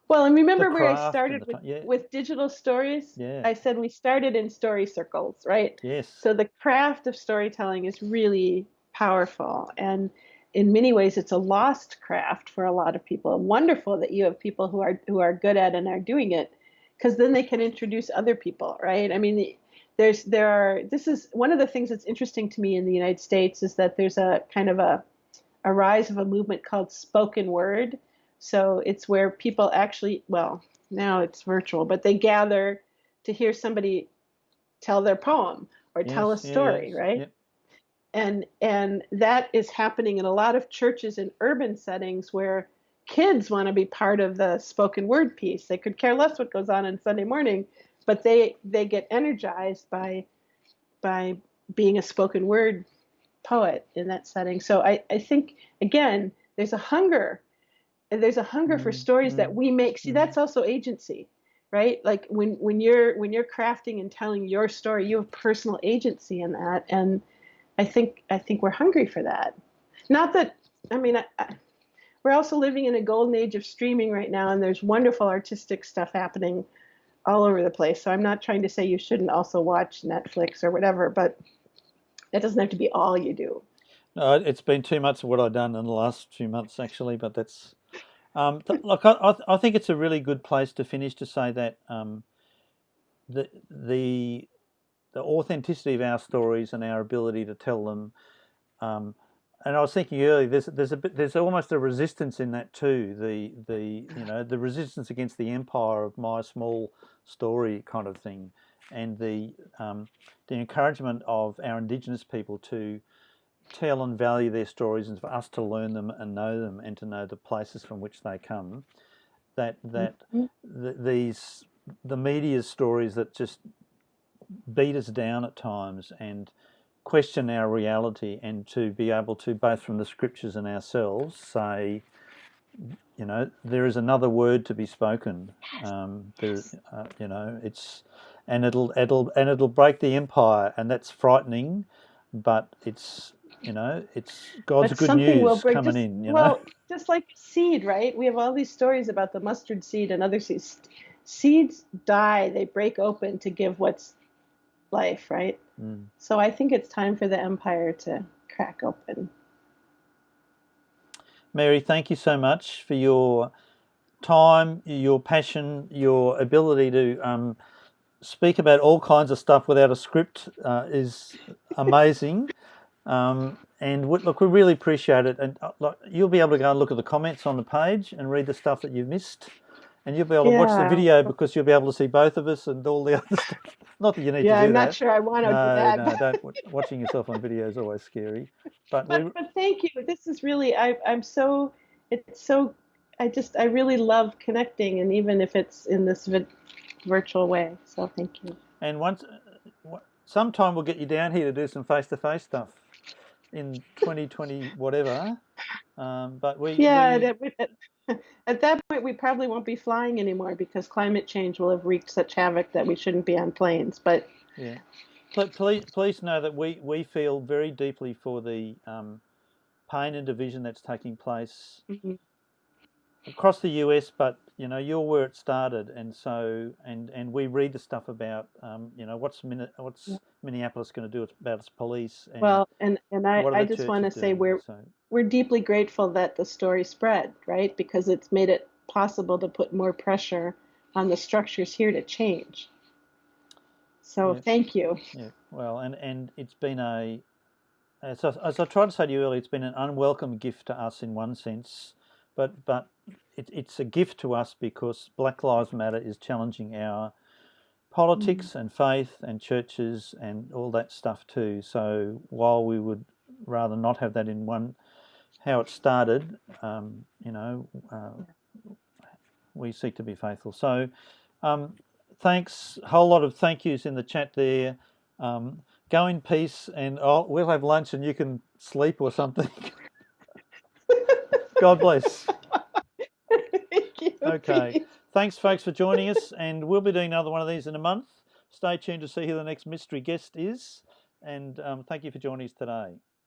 Well, and remember where I craft started with digital stories? Yeah. I said we started in story circles, right? Yes. So the craft of storytelling is really powerful. And in many ways, it's a lost craft for a lot of people. Wonderful that you have people who are good at and are doing it, because then they can introduce other people, right? I mean, this is one of the things that's interesting to me in the United States is that there's a kind of a rise of a movement called spoken word. So it's where people actually, well, now it's virtual, but they gather to hear somebody tell their poem or tell a story, right? Yep. And that is happening in a lot of churches in urban settings where kids want to be part of the spoken word piece. They could care less what goes on Sunday morning, but they get energized by being a spoken word poet in that setting. So I think again, there's a hunger for stories that we make. See, that's also agency, right? Like when you're crafting and telling your story, you have personal agency in that, and I think we're hungry for that. Not that we're also living in a golden age of streaming right now, and there's wonderful artistic stuff happening all over the place. So I'm not trying to say you shouldn't also watch Netflix or whatever, but that doesn't have to be all you do. No, it's been too much of what I've done in the last few months, actually. But that's look. I think it's a really good place to finish to say that the authenticity of our stories and our ability to tell them. And I was thinking earlier, there's almost a resistance in that too. The resistance against the empire of my small story kind of thing, and the encouragement of our Indigenous people to tell and value their stories, and for us to learn them and know them, and to know the places from which they come. The media's stories that just beat us down at times and question our reality, and to be able to, both from the scriptures and ourselves, say, there is another word to be spoken. It's and it'll break the empire, and that's frightening, but it's God's good news coming in. Well, just like seed, right? We have all these stories about the mustard seed and other seeds. Seeds die; they break open to give what's life, right? So I think it's time for the empire to crack open. Mary, thank you so much for your time, your passion, your ability to speak about all kinds of stuff without a script is amazing. And look, we really appreciate it. And you'll be able to go and look at the comments on the page and read the stuff that you've missed. And you'll be able to watch the video, because you'll be able to see both of us and all the other stuff. Not that you need to do that. Yeah, I'm not sure I want to do that. No, don't. Watching yourself on video is always scary. But thank you. This is really, I really love connecting, and even if it's in this virtual way. So thank you. And sometime we'll get you down here to do some face-to-face stuff in 2020, whatever. But at that point, we probably won't be flying anymore, because climate change will have wreaked such havoc that we shouldn't be on planes. But yeah, please know that we feel very deeply for the pain and division that's taking place across the US. But you're where it started, and so and we read the stuff about what's Minneapolis going to do about its police. And I just want to say we're deeply grateful that the story spread, right? Because it's made it possible to put more pressure on the structures here to change. So thank you. Yeah. Well, and it's been as I tried to say to you earlier, it's been an unwelcome gift to us in one sense, but it's a gift to us because Black Lives Matter is challenging our politics and faith and churches and all that stuff too. So while we would rather not have that in one, how it started, we seek to be faithful. So thanks, a whole lot of thank yous in the chat there. Go in peace, and we'll have lunch and you can sleep or something. God bless. Thank you. Okay. Thanks, folks, for joining us, and we'll be doing another one of these in a month. Stay tuned to see who the next mystery guest is, and thank you for joining us today.